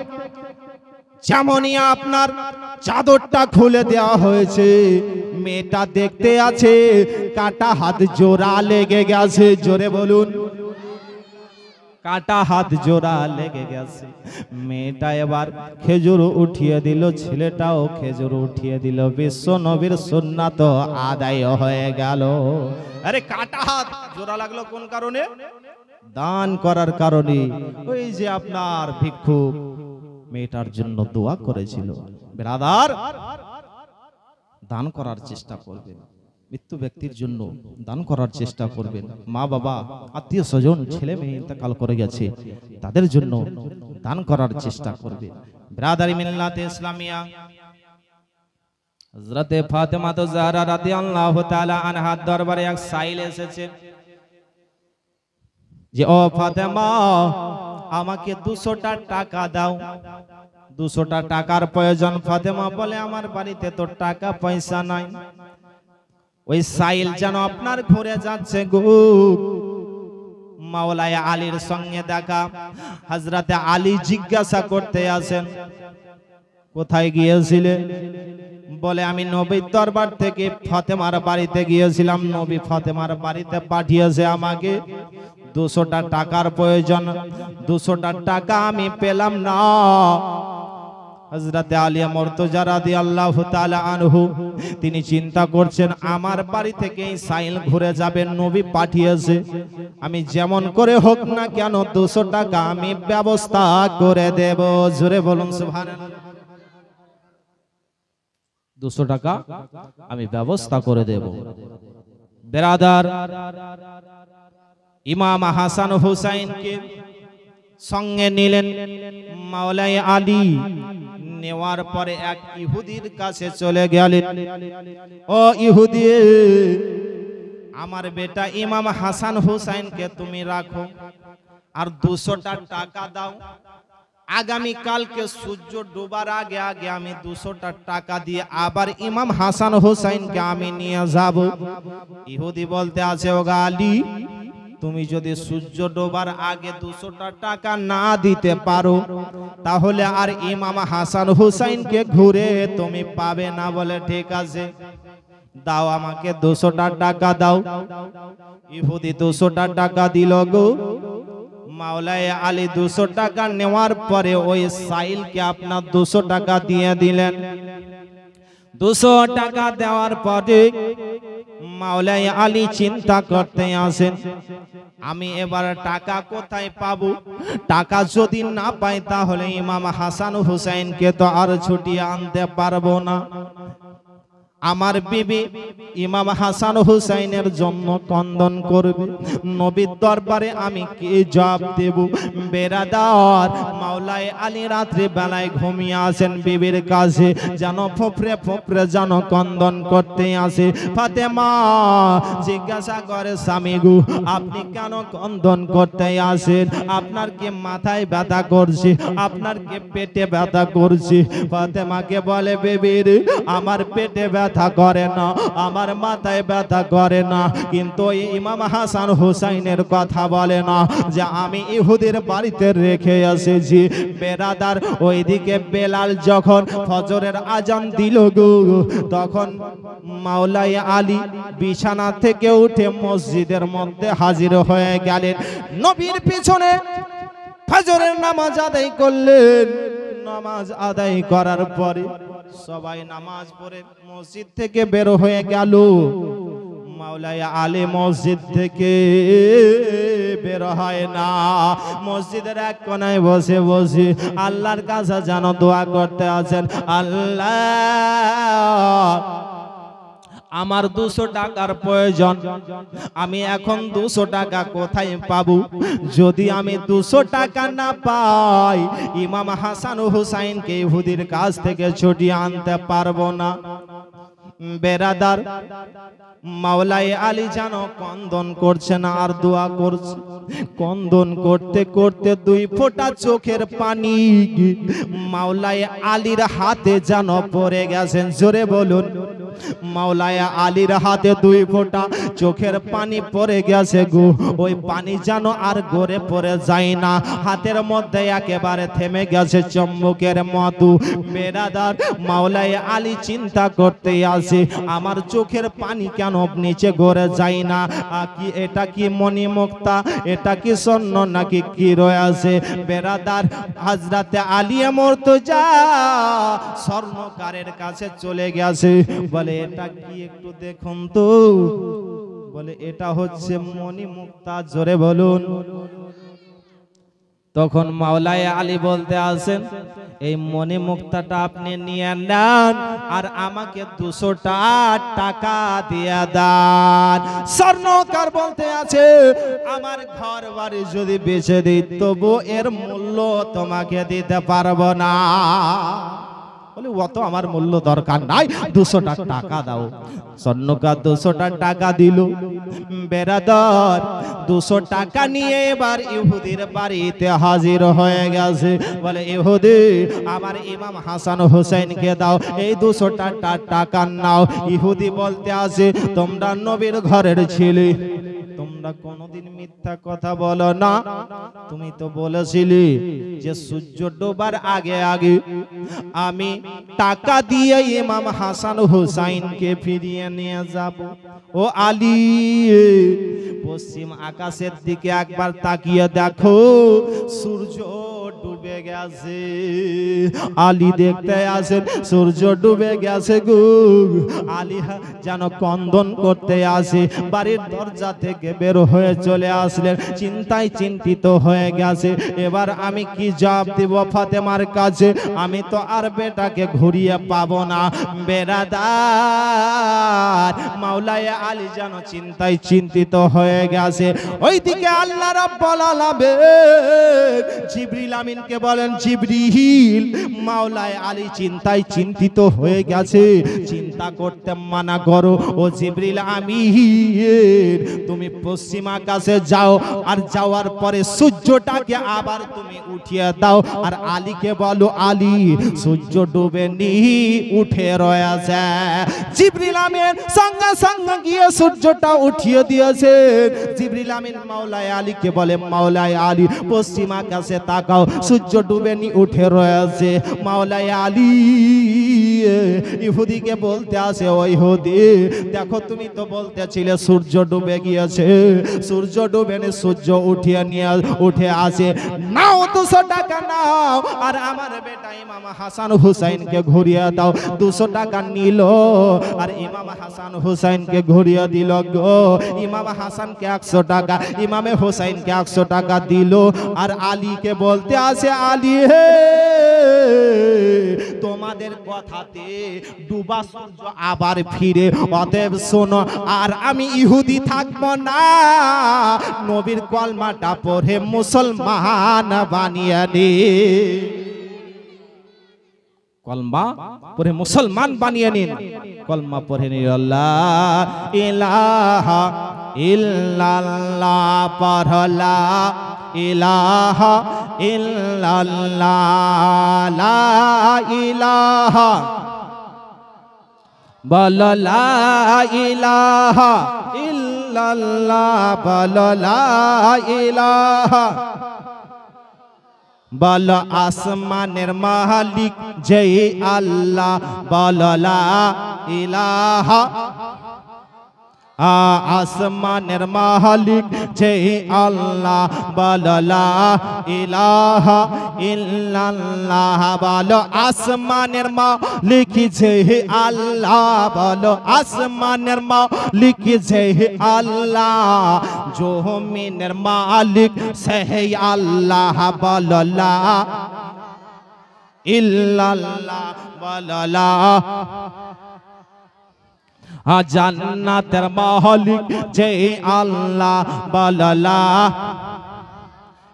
যেমনই আপনার চাদরটা খুলে দেওয়া হয়েছে, মেয়েটা দেখতে আছে কাটা হাত জোড়া লেগে গেছে। জোরে বলুন, কাটা হাত জোড়া লেগে গেছে। মেয়েটা এবার খেজুর উঠিয়ে দিল, ছেলেটাও খেজুর উঠিয়ে দিল, বিশ্ব নবীর সুন্নাত আদায় হয়ে গেল। আরে কাটা হাত জোড়া লাগলো কোন কারণে? দান করার কারণে। ওই যে আপনার ভিক্ষুক মেয়েটার জন্য দোয়া করেছিল। ব্রাদার দান করার চেষ্টা করবেন, মৃত্যু ব্যক্তির জন্য দান করার চেষ্টা করবেন। মা বাবা আত্মীয় স্বজন ছেলে মেয়ে ইন্তেকাল করে গেছে, তাদের জন্য দান করার চেষ্টা করবে। ব্রাদারি মিল্লাতে ইসলামিয়া হযরতে ফাতেমা জাহরা রাদিয়াল্লাহু তাআলা আনহার দরবারে এক সাইল এসেছে যে ও ফাতেমা আমাকে 200টা টাকা দাও। 200টা টাকার প্রয়োজন। ফাতেমা বলে আমার বাড়িতে তো টাকা পয়সা নাই। ওই সাইল যেন আপনার ঘুরে যাচ্ছে গো। মাওলানা আলীর সঙ্গে দেখা। হযরতে আলী জিজ্ঞাসা করতে আসেন, কোথায় গিয়েছিলে? বলে আমি নবীর দরবার থেকে ফাতেমার বাড়িতে গিয়েছিলাম, নবী ফাতেমার বাড়িতে পাঠিয়েছে আমাকে। 200টা টাকার প্রয়োজন, 200টা টাকা আমি পেলাম না। হযরতে আলী মুর্তজা রাদিয়াল্লাহু তাআলা আনহু তিনি চিন্তা করছেন আমার বাড়ি থেকে এই সাইল ঘুরে যাবেন, নবী পাঠিয়েছে, আমি যেমন করে হোক না কেন 200 টাকা আমি ব্যবস্থা করে দেব। জোরে বলুন সুবহানাল্লাহ। 200 টাকা আমি ব্যবস্থা করে দেব। বেরাদার ইমাম হাসান হুসাইনকে সঙ্গে নিলেন মাওলানা আলী। নেওয়ার পরে এক ইহুদির কাছে চলে গেলেন, ও ইহুদি আমার বেটা ইমাম হাসান হুসাইনকে তুমি রাখো আর 200টা টাকা দাও। আগামী কালকে সূর্য ডোবার আগে আগে আমি 200টা টাকা দিয়ে আবার ইমাম হাসান হুসাইনকে আমি নিয়ে যাব। ইহুদি বলতে আছে, ও আলী তুমি যদি সূর্য ডোবার আগে 200টা টাকা না দিতে পারো তাহলে আর ইমাম হাসান হুসাইনকে ঘুরে তুমি পাবে না। বলে ঠিক আছে, দাও আমাকে 200টা টাকা দাও। ইহুদি 200টা টাকা দিল গো। মাওলায়ে আলী 200 টাকা নেওয়ার পরে ওই সাইলকে আপনার 200 টাকা দিয়ে দিলেন। 200 টাকা দেওয়ার পরে মাওলায়ে আলী চিন্তা করতে আসেন, আমি এবার টাকা কোথায় পাবো? টাকা যদি না পাই তাহলে ইমাম হাসান হুসাইনকে তো আর ছুটিয়ে আনতে পারবো না। আমার বিবি ইমাম হাসান হুসাইনের জন্য কন্দন করবে, নবীর দরবারে আমি কি জবাব দেব? বেরাদার, মাওলায়ে আলী রাত্রি বেলায় ঘুমিয়ে আসেন বিবির কাছে, যেন ফোপরে ফোপরে যেন কন্দন করতে আসে। ফাতেমা জিজ্ঞাসা করে, স্বামী গো আপনি কেন কন্দন করতে আসেন? আপনার কি মাথায় ব্যথা করছে? আপনার কি পেটে ব্যথা করছে? ফাতেমাকে বলে, বেবির আমার পেটে ব্যথা করে না, আমার মাথায় ব্যথা করে না, কিন্তু ইমাম হাসান হুসাইনের কথা বলে না যে আমি ইহুদির বাড়িতে রেখে এসেছি। বেরাদার, ওইদিকে বেলাল যখন ফজরের আজান দিল গো, তখন মাওলায়ে আলী বিছানা থেকে উঠে মসজিদের মধ্যে হাজির হয়ে গেলেন। নবীর পিছনে ফজরের নামাজ আদায় করলেন। নামাজ আদায় করার পরে সবাই নামাজ পড়ে মসজিদ থেকে বের হয়ে গেল। মাওলায়ে আলী মসজিদ থেকে বের হয় না, মসজিদের এক কোনায় বসে বসে আল্লাহর কাছে যেন দোয়া করতে আছেন, আল্লাহ আমার 200 টাকার প্রয়োজন, আমি এখন 200 টাকা কোথায় পাবো? যদি আমি 200 টাকা না পাই ইমাম হাসান হুসাইনকে ইহুদির কাছ থেকে ছুটিয়ে আনতে পারবো না। বেরাদার, মাওলায়ে আলী যেন কন্দন করছে না আর দোয়া করছে। কন্দন করতে করতে 2 ফোঁটা চোখের পানি মাওলায়ে আলীর হাতে যেন পড়ে গেছেন। জোরে বলুন, মাওলায়ে আলীর হাতে 2 ফোঁটা চোখের পানি পড়ে গেছে গো। ওই পানি যেন আর গড়ে পড়ে যায় না, হাতের মধ্যে একেবারে থেমে গেছে চম্বুকের মতো। বেরাদার, মাওলায়ে আলী চিন্তা করতে আসে, আমার চোখের পানি কেন নিচে গড়ে যায় না? কি এটা কি মণিমুক্তা, এটা কি স্বর্ণ নাকি কি রয়েছে? বেরাদার, হযরতে আলী মুর্তজা স্বর্ণকারের কাছে চলে গেছে, বলে এটা কি একটু দেখুন তো। বলে এটা হচ্ছে মণিমুক্তা। জোরে বলুন। তখন মাওলায়ে আলী বলতে আসেন, এই মণিমুক্তাটা আপনি নিয়ে নেন আর আমাকে 200টা টাকা দিয়ে দেন। স্বর্ণকার বলতে আছে, আমার ঘর বাড়ি যদি বেচে দিই তবু এর মূল্য তোমাকে দিতে পারবো না। বলে অত আমার মূল্য দরকার নাই, 200টা টাকা দাও। স্বর্ণকার 200টা টাকা দিল। বেরাদার, 200 টাকা নিয়ে এবার ইহুদির বাড়িতে হাজির হয়ে গেছে। বলে, ইহুদি আমার ইমাম হাসান হুসাইনকে দাও, এই 200টা টাকা নাও। ইহুদি বলতে আছে, তোমরা নবীর ঘরের ছেলে, তোমরা কোনদিন মিথ্যা কথা বলো না। তুমি তো বলেছিলে যে সূর্য ডোবার আগে আগে আমি টাকা দিয়ে ইমাম হাসান হুসাইনকে ফিরিয়ে নিয়ে যাব। ও আলী, পশ্চিম আকাশের দিকে একবার তাকিয়ে দেখো, সূর্য ডুবে গেছে। আলী দেখতে আসেন, সূর্য ডুবে গেছে গো। আলী যেন কন্দন করতে আসে, বাড়ির দরজা থেকে বের হয়ে চলে আসলেন, চিন্তায় চিন্তিত হয়ে গেছে। এবার আমি কি জবাব দিব ফাতেমার কাছে? আমি তো আর বেটাকে ঘুরিয়ে পাবো না। বেরাদার, মাওলায়ে আলী যেন চিন্তায় চিন্তিত হয়ে গেছে। ওইদিকে আল্লাহ রাব্বুল আলামিন জিবরিল আমিনকে বলেন, জিবরিল, মাওলায়ে আলী চিন্তায় চিন্তিত হয়ে গেছে, চিন্তা করতে মানা করো। ও জিবরিল আমিন, তুমি পশ্চিম আকাশে যাও, আর যাওয়ার পরে সূর্যটাকে আবার তুমি উঠিয়ে দাও। আর আলীকে বলো, আলী সূর্য ডুবেনি, উঠে রয়েছে। জিবরিল আমিন সঙ্গে সঙ্গে গিয়ে সূর্যটা উঠিয়ে দিয়েছে। জিবরিল আমিন মাওলায়ে আলীকে বলে, মাওলায়ে আলী পশ্চিম আকাশে তাকাও, সূর্য ডুবেনি, উঠে রয়েছে। মাওলায়ে আলী ইহুদিকে বলতে আসে, ও ইহুদি দেখো তুমি তো বলতেছিলে সূর্য ডুবে গিয়েছে, সূর্য ডুবে নে সূর্য উঠে আসে, নাও 200 টাকা নাও আর আমার বেটা ইমাম হাসান হুসাইনকে ঘুরিয়ে দাও। 200 টাকা নিল আর ইমাম হাসান হুসাইনকে ঘুরিয়ে দিল গো। ইমাম হাসানকে 100 টাকা, ইমামে হুসাইনকে 100 টাকা দিল। আর আলীকে বলতে আসে, আলী হে তোমাদের কথাতে ডুবা সূর্য আবার ফিরে, অতএব শোনো আর আমি ইহুদি থাকবো না, নবীর কলমাটা পড়ে মুসলমান বানিয়ে নে। কলমা পড়ে মুসলমান বানিয়ে নিন। কলমা পড়ে নিন, আল্লাহ ইলাহা ইল্লাল্লাহ, পড়লা ইলাহা ইল্লাল্লাহ, লা ইলাহা বল, লা ইলাহা ইল্লাল্লাহ, বল লা ইলাহা, বল আসমানের মালিক জয় আল্লাহ, বল লা ইলাহা, আসমানের মালিক জয় আল্লাহ, বল লা ইলাহা ইল্লাল্লাহ, বল আসমানের মালিক জয় আল্লাহ, বল আসমানের মালিক জয় আল্লাহ, জমিনের মালিক সেই আল্লাহ, বল লা ইল্লাল্লাহ, বল লা জান্নাতের মালিক যে আল্লাহ, বল লা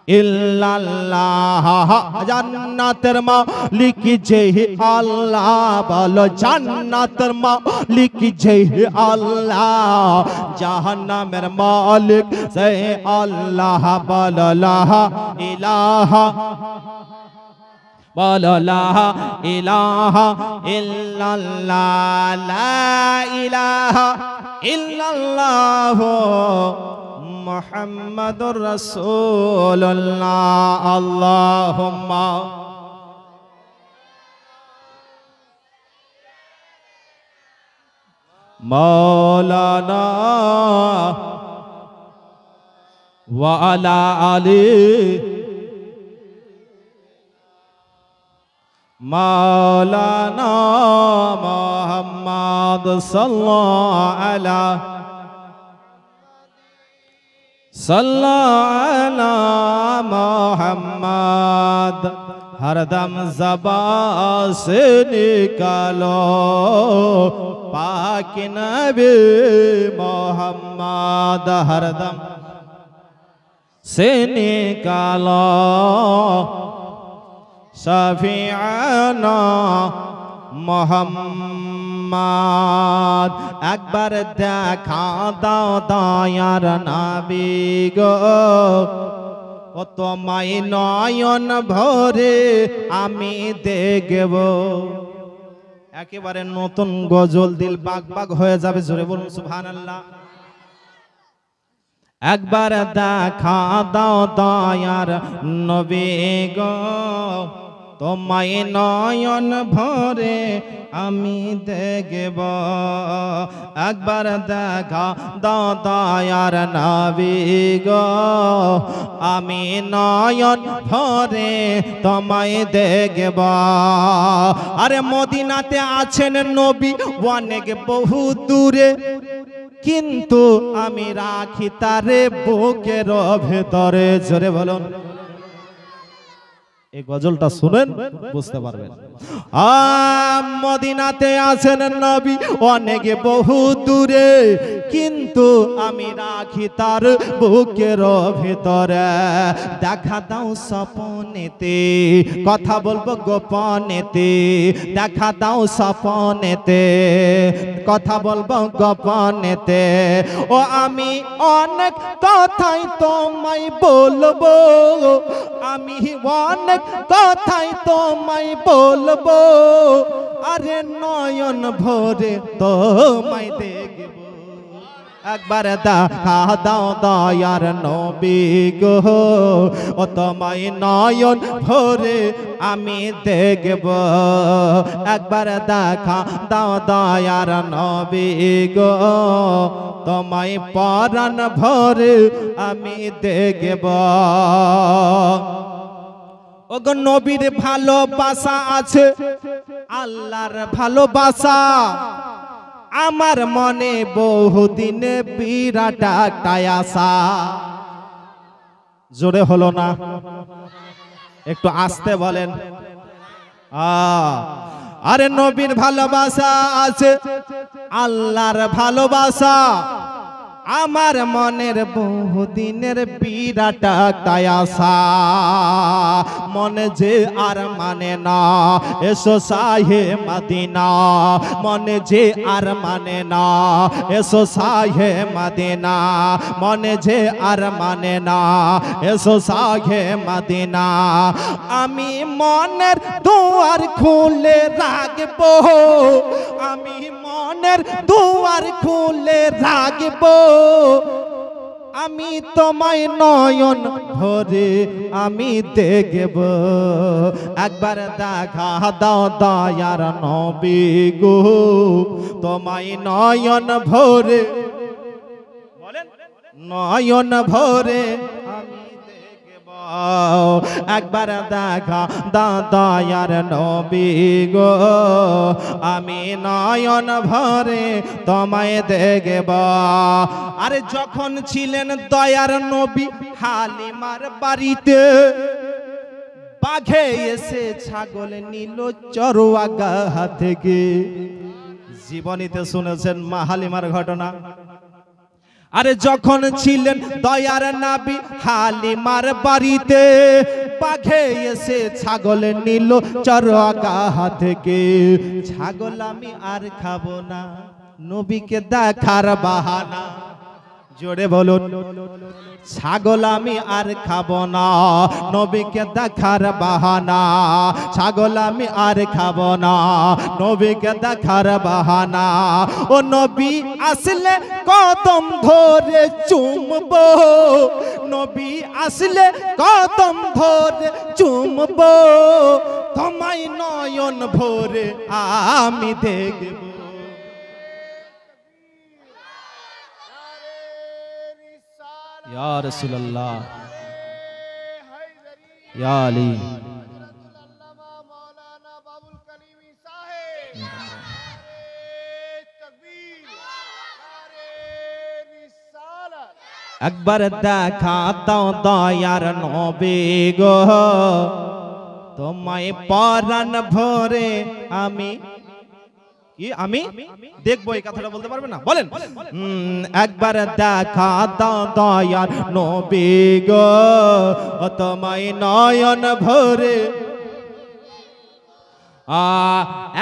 ইল্লাল্লাহ, জান্নাতের মালিক যে আল্লাহ, বল জান্নাতের মালিক যে আল্লাহ, জাহান্নামের মালিক যে আল্লাহ, বল লা ইলাহা, বল লা ইলাহা ইল্লাল্লাহ, লা ইলাহা ইল্লাল্লাহ মুহাম্মাদুর রাসূলুল্লাহ। আল্লাহুম্মা মাওলানা ওয়া আলা আলি মাওলানা মুহাম্মদ সাল্লাল্লাহু আলা মুহাম্মদ, हरदम ज़बान से निकालो पाक नबी मोहम्मद, हरदम से निकालो शफीअना मोहम्मद। একবার দেখা দাও দয়ার নবী গো, ও তোমায় নয়ন ভরে আমি দেখব। একেবারে নতুন গজল, দিল বাগ বাগ হয়ে যাবে, জোরে বলুন সুবহানাল্লাহ। একবার দেখা দাও দয়ার নবী গো, তোমায় নয়ন ভরে আমি দেখব। একবার দেখা দাও দয়ার নবী গো, আমি নয়ন ভরে তোমায় দেখব। আরে মদিনাতে আছেন নবী অনেক বহু দূরে, কিন্তু আমি রাখি তারে বুকের ভেতরে। জোরে বলুন, এই গজলটা শুনেন বুঝতে পারবেন। মদিনাতে আছেন নবী অনেক বহু দূরে, কিন্তু আমি রাখি তার বুকের ভিতরে। দেখা দাও স্বপনেতে, কথা বলবো গোপনেতে। দেখা দাও স্বপনেতে, কথা বলবো গোপনেতে। ও আমি অনেক কথাই তোমায় বলবো, আমি অনেক কথাই তোমায় বলবো। আরে নয়ন ভরে তোমায় দেখব। একবার দেখা দাও দয়ার নবী গো, ও তোমায় নয়ন ভরে আমি দেখব। একবার দেখা দাও দয়ার নবী গো, তোমায় পরাণ ভরে আমি দেখব। ওগো নবীর ভালোবাসা আছে, আল্লাহর ভালোবাসা আমার মনে বহুদিনে বিরাট একটা আশা। জোরে হলো না, একটু আস্তে বলেন। আরে নবীর ভালোবাসা আছে, আল্লাহর ভালোবাসা আমার মনের বহুদিনের বিরাট একটা আশা। মনে যে আর মানে না এসো শাহে মদিনা, মনে যে আর মানে না এসো শাহে মদিনা, মনে যে আর মানে না এসো শাহে মদিনা। আমি মনের দুয়ার খুলে রাখবো, আমি মনের দুয়ার খুলে রাখবো, আমি তোমায় নয়ন ভরে আমি দেখব। একবার দেখা দাও দয়ার নবী গো, তোমায় নয়ন ভরে, বলেন নয়ন ভরে আমি দেখব। একবার দেখা দাও দয়ার নবী গো, আমি নয়ন ভরে তোমায় দেখব। আরে যখন ছিলেন দয়ার নবী হালিমার বাড়িতে, বাঘে এসে ছাগল নিল চরোয়াগা থেকে। জীবনীতে শুনেছেন মা হালিমার ঘটনা। আরে যখন ছিলেন দয়ার নবী হালিমার বাড়িতে, বাঘে এসে ছাগল নিল চরোয়াগা থেকে। ছাগল আমি আর খাবো না, নবীকে দেখার বাহানা। জোরে বলুন, ছাগল আমি আর খাবো না, নবীকে দেখার বাহানা। ছাগল আমি আর খাবো না, নবীকে দেখার বাহানা। ও নবী আসলে কদম ধরে চুমবো, নবী আসলে কদম ধরে চুমবো, তোমায় নয়ন ভরে আমি দেখব। या रसूल अल्लाह या अली। একবার দেখা দাও দয়ার নবী গো, তোমায় পরাণ ভরে আমি আমি দেখবো। এই কথাটা বলতে পারবে না, বলেন। একবার দেখা দাও দয়ার নবী গো, তোমায় নয়ন ভরে।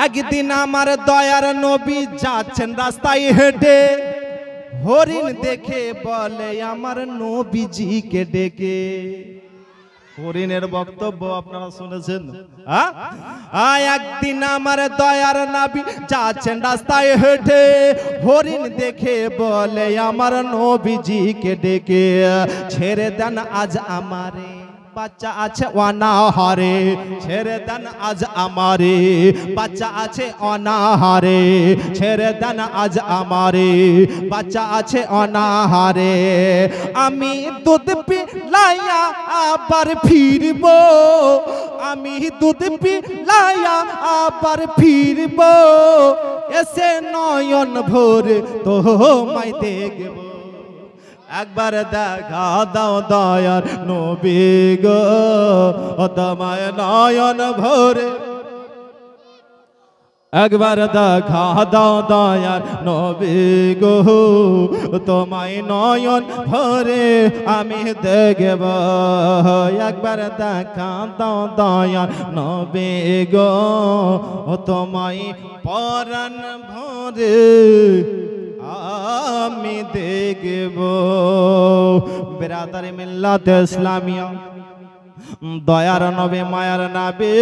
একদিন আমার দয়ার নবী যাচ্ছেন রাস্তায় হেঁটে, হরিণ দেখে বলে আমার নবীজিকে ডেকে। হরিণের বক্তব্য আপনারা শুনেছেন। একদিন আমার দয়ার নবী যাচ্ছেন রাস্তায় হেঁটে, হরিণ দেখে বলে আমার নবীজিকে ডেকে। ছেড়ে দেন আজ আমারে, বাচ্চা আছে অনাহারে, ছেড়ে দেন আজ আমারে, বাচ্চা আছে অনাহারে, ছেড়ে দেন আজ আমারে, বাচ্চা আছে অনাহারে। আমি দুধ পিলাইয়া আবার ফিরব, আমি দুধ পিলাইয়া আবার ফিরব, এসে নয়ন ভরে তোমায় দেখব। একবার দেখা দাও দয়ার নবী গো, তোমায় নয়ন ভরে। একবার দেখা দাও দয়ার নবী গো, তোমায় নয়ন ভরে আমি দেখব। একবার দেখা দাও দয়ার নবী গো, তোমায় পরাণ ভরে আমি দেখব। বিরাদারে মিল্লাতে ইসলামিয়া, দয়ার নবী মায়ার নবী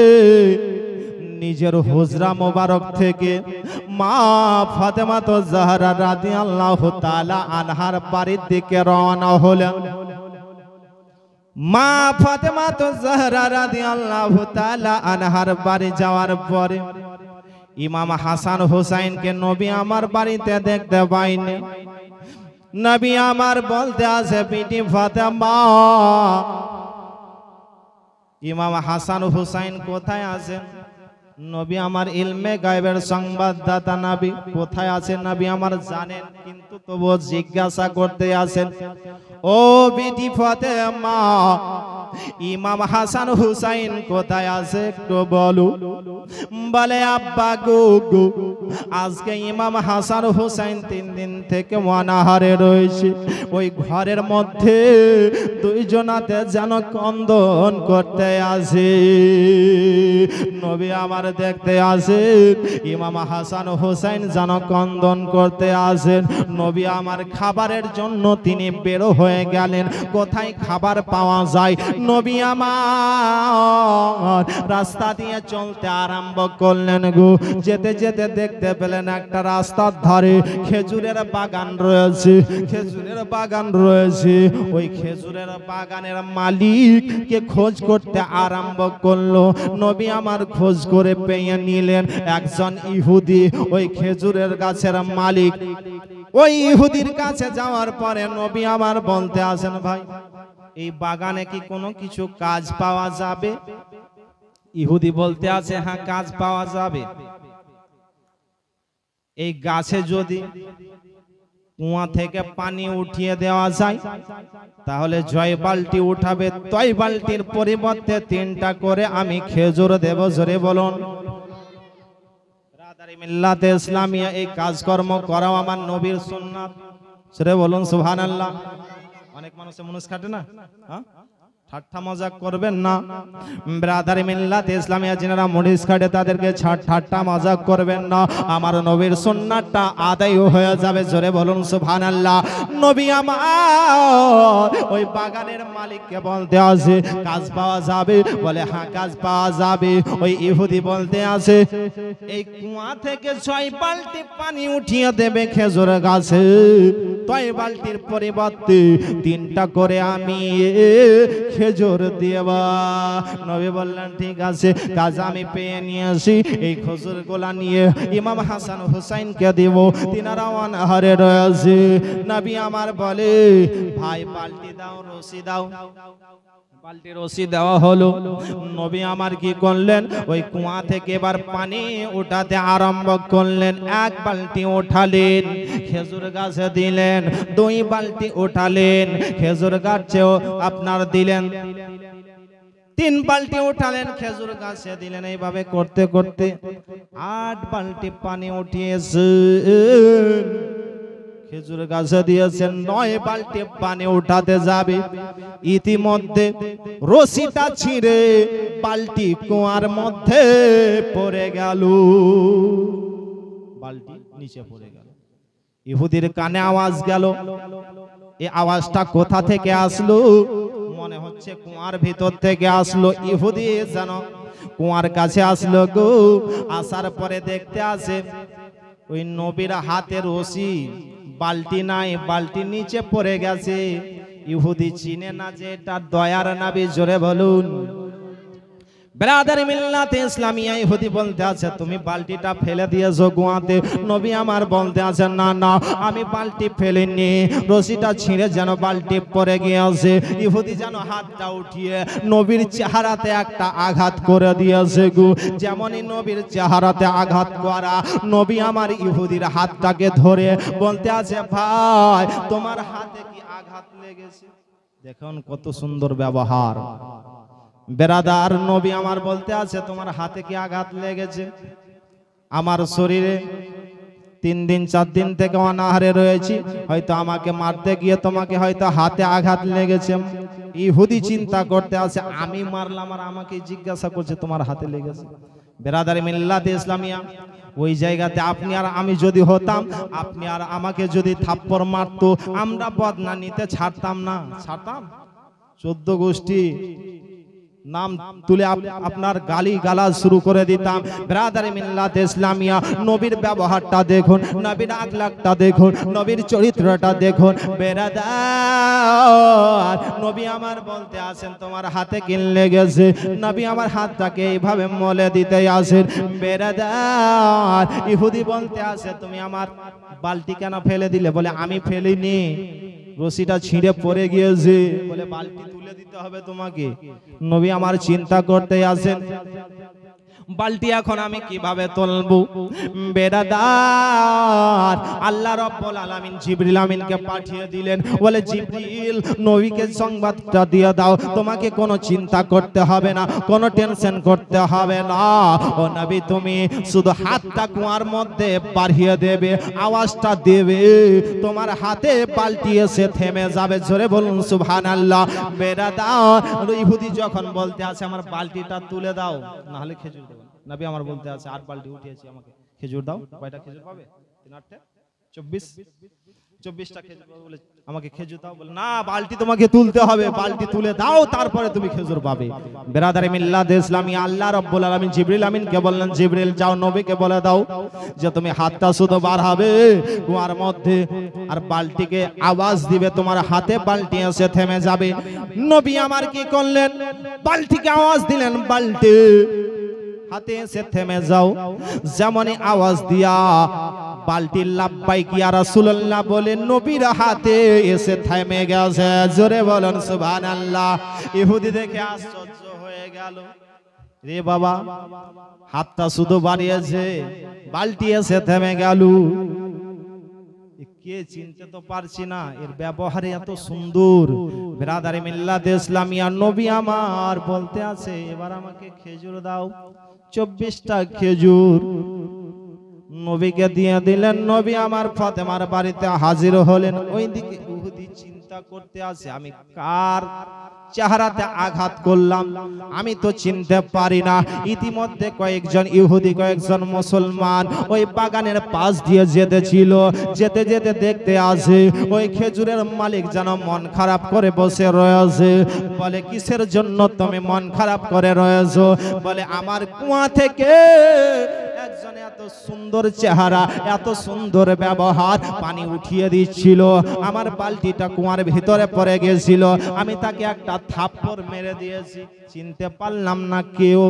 নিজের হুজরা মোবারক থেকে মা ফাতেমা তো জাহরা রাদিয়াল্লাহু তাআলা আনহার বাড়ির দিকে রওনা হলেন। মা ফাতেমা তো জাহরা রাদিয়াল্লাহু তাআলা আনহার বাড়ি যাওয়ার পরে ইমাম হাসান হুসাইনকে নবী আমার বাড়িতে দেখতে পাইনি। নবী আমার বলতে আছে, বিটি ফাতেমা, ইমাম হাসান হুসাইন কোথায় আছেন? নবী আমার ইলমে গায়বের সংবাদদাতা নবী, কোথায় আছেন নবী আমার জানেন, কিন্তু তবুও জিজ্ঞাসা করতে আছেন, ও বিটি ফাতেমা, ইমাম হাসান হুসাইন কোথায় আছে একটু বলো। বলে, আব্বা গো, আজকে ইমাম হাসান হুসাইন 3 দিন থেকে অনাহারে রয়েছে। ওই ঘরের মধ্যে দুইজনাতে যেন ক্রন্দন করতে আসে। নবী আমার দেখতে আসেন ইমাম হাসান হুসাইন যেন ক্রন্দন করতে আসেন। নবী আমার খাবারের জন্য তিনি বের হয়ে গেলেন। কোথায় খাবার পাওয়া যায়? নবী আমার রাস্তা দিয়ে চলতে আরম্ভ করলেন গো। যেতে যেতে দেখতে পেলেন একটা রাস্তার ধারে খেজুরের বাগান রয়েছে, খেজুরের বাগান রয়েছে। ওই খেজুরের বাগানের মালিককে খোঁজ করতে আরম্ভ করলো। নবী আমার খোঁজ করে পেয়ে নিলেন একজন ইহুদি, ওই খেজুরের গাছের মালিক। ওই ইহুদির কাছে যাওয়ার পরে নবী আমার বলতে আসেন, ভাই এই বাগানে কি কোনো কিছু কাজ পাওয়া যাবে? ইহুদি বলতে আছে, হ্যাঁ কাজ পাওয়া যাবে। এই গাছে যদি কুয়া থেকে পানি উঠিয়ে দেওয়া যায় তাহলে জয় বালতি উঠাবে, তয় বালতির পরিবর্তে 3টা করে আমি খেজুর দেব। জোরে বলুন। ব্রাদার মিল্লাতে ইসলামিয়া, এই কাজকর্ম করাও আমার নবীর সুন্নাত। জোরে বলুন সুবহানাল্লাহ। অনেক মানুষের মনুষ কাটে না, হ্যাঁ, ঠাট্টা মজাক করবেন না। ব্রাদার মিল্লাত ইসলামিয়া যারা মরিচ কাটে তাদেরকে ঠাট্টা মজাক করবেন না। আমার নবীর সুন্নাতটা আদায় হয়ে যাবে। জোরে বলুন সুবহানাল্লাহ। নবী আমার ওই বাগানের মালিককে বলতে আছে, কাজ পাওয়া যাবে? বলে, হ্যাঁ কাজ পাওয়া যাবে। ওই ইহুদি বলতে আছে, এই কুয়া থেকে 6 বালতি পানি উঠিয়ে দেবে খেজুর গাছে, তয় বালতির পরিবর্তে 3টা করে আমি খেজুর দেবা। নবী বললেন, ঠিক আছে, কাজ আমি পেয়ে নিয়ে আসি। এই খেজুর গোলা নিয়ে ইমাম হাসান হুসাইনকে দেব। তিনারা অনাহারে রয়েছে। নবী আমার বলে, ভাই বালতি দাও, রশি দাও। বালতি রশি দেওয়া হলো। নবী আমার কি করলেন? ওই কুয়া থেকে এবার পানি উঠাতে আরম্ভ করলেন। 1 বালতি উঠালেন, খেজুর গাছে দিলেন। 2 বালতি উঠালেন, খেজুর গাছেও আপনার দিলেন। 3 বালতি উঠালেন, খেজুর গাছে দিলেন। এইভাবে করতে করতে 8 বালতি পানি উঠিয়েছেন, খেজুর গাছে দিয়েছেন। 9 বালতি পানি উঠাতে যাবে, ইতিমধ্যে রশিটা ছিঁড়ে বালতি কুয়ার মধ্যে পড়ে গেল। বালতি নিচে পড়ে গেল। ইহুদির কানে আওয়াজ গেল। এই আওয়াজটা কোথা থেকে আসলো? মনে হচ্ছে কুয়ার ভিতর থেকে আসলো। ইহুদি যেন কুয়ার কাছে আসলো গো। আসার পরে দেখতে আসে ওই নবীর হাতে রশি, বালতি নাই, বালতি নিচে পড়ে গেছে। ইহুদি চিনে না যে এটা দয়ার নবী। জোরে বলুন। ব্রাদার মিল্লাতে ইসলামিয়া, ইহুদি বলতে আছে, তুমি বালতিটা ফেলে দিয়েছো কুয়াতে। নবী আমার বলতে আছে, না না, আমি বালতি ফেলিনি, রশিটা ছিঁড়ে যেন বালতি পড়ে গিয়েছে। ইহুদি যেন হাতটা উঠিয়ে নবীর চেহারাতে একটা আঘাত করে দিয়েছে গো। যেমনই নবীর চেহারাতে আঘাত করা, নবী আমার ইহুদির হাতটাকে ধরে বলতে আছে, ভাই তোমার হাতে কি আঘাত লেগেছে? দেখুন কত সুন্দর ব্যবহার। বেরাদার, নবী আমার বলতে আছে, তোমার হাতে কি আঘাত লেগেছে? আমার শরীরে 3 দিন 4 দিন থেকে অনাহারে রয়েছি, হয়তো আমাকে মারতে গিয়ে তোমাকে হয়তো হাতে আঘাত লেগেছে। ইহুদি চিন্তা করতে আছে, আমি মারলাম আর আমাকে জিজ্ঞাসা করছে তোমার হাতে লেগেছে। বেরাদার মিল্লাতে ইসলামিয়া, ওই জায়গাতে আপনি আর আমি যদি হতাম, আপনি আর আমাকে যদি থাপ্পড় মারতো, আমরা বদনা নিতে ছাড়তাম না? ছাড়তাম? 14 গোষ্ঠী নাম তুলে আপনার গালি গালাজ শুরু করে দিতাম। ব্রাদারে মিল্লাত ইসলামিয়া, নবীর ব্যবহারটা দেখুন, নবীর আখলাকটা দেখুন, নবীর চরিত্রটা দেখুন। বেরাদার নবী আমার বলতে আসেন তোমার হাতে কিল লেগেছে, নবী আমার হাতটাকে এইভাবে মলে দিতে আসেন। বেরাদার ইহুদি বলতে আসে তুমি আমার বালতি কেন ফেলে দিলে? বলে আমি ফেলিনি, রশিটা ছিঁড়ে পড়ে গিয়েছে। বলে বালতি তুলে দিতে হবে তোমাকে। নবী আমার চিন্তা করতে আসেন বালতি এখন আমি কিভাবে তুলবো? বেরাদার আল্লাহ রাব্বুল আলামিন জিবরিল আমিনকে পাঠিয়ে দিলেন। বলে জিবরিল নবীকে সংবাদটা দিয়ে দাও, তোমাকে কোনো চিন্তা করতে হবে না, কোনো টেনশন করতে হবে না। ও নবী তুমি শুধু হাতটা কুয়ার মধ্যে বাড়িয়ে দেবে, আওয়াজটা দেবে, তোমার হাতে বালতি এসে থেমে যাবে। জোরে বলুন সুবহানাল্লাহ। বেরাদার ইহুদি যখন বলতে আছে আমার বালতিটা তুলে দাও, না হলে খেজুর দেব। নবী আমার বলতে আছে 8 বালতি উঠিয়েছি, আমাকে খেজুর দাও। কয়টা খেজুর পাবে? 3 8 24টা খেজুর পাবে। বলে আমাকে খেজুর দাও। বলে না, বালতি তোমাকে তুলতে হবে, বালতি তুলে দাও তারপরে তুমি খেজুর পাবে। বেরাদারে মিল্লাত ইসলামী, আল্লাহ রাব্বুল আলামিন জিবরিল আমিনকে বললেন জিবরিল যাও নবীকে বলে দাও যে তুমি হাতটা শুধু বাড়াবে কুয়ার মধ্যে আর বালতিকে আওয়াজ দিবে, তোমার হাতে বালতি এসে থেমে যাবে। নবী আমার কি করলেন? বালতিকে আওয়াজ দিলেন, বালতি হাতে এসে থেমে যাও। যেমনই আওয়াজ দিয়া বালতি লাব্বাইক ইয়া রাসূলুল্লাহ বলে নবীর হাতে এসে থেমে গেছে। জোরে বলেন সুবহানাল্লাহ। ইহুদি দেখে আশ্চর্য হয়ে গেল, রে বাবা হাতটা শুধু বাড়িয়েছে, বালতি এসে থেমে গেল। কে চিনতে তো পারছি না, এর ব্যবহারে এত সুন্দর। ব্রাদারে মিল্লাত ইসলামিয়া, নবী আমার বলতে আছে এবার আমাকে খেজুর দাও। 24টা খেজুর নবীকে দিয়ে দিলেন। নবী আমার ফাতেমার বাড়িতে হাজির হলেন। ওইদিকে ইহুদি চিন্তা করতে আছে আমি কার চেহারাতে আঘাত করলাম, আমি তো চিনতে পারি না। ইতিমধ্যে কয়েকজন ইহুদি, কয়েকজন মুসলমান ওই বাগানের পাশ দিয়ে যেতেছিল। যেতে যেতে দেখতে আসে ওই খেজুরের মালিক যেন মন খারাপ করে বসে রয়েছে। বলে কিসের জন্য তুমি মন খারাপ করে রয়েছো? বলে আমার কুয়া থেকে একজন এত সুন্দর চেহারা, এত সুন্দর ব্যবহার পানি উঠিয়ে দিচ্ছিল, আমার বালতিটা কুয়ার ভিতরে পড়ে গেছিল, আমি তাকে একটা থাপ্পড় মেরে দিয়েছি, চিনতে পারলাম না কেউ।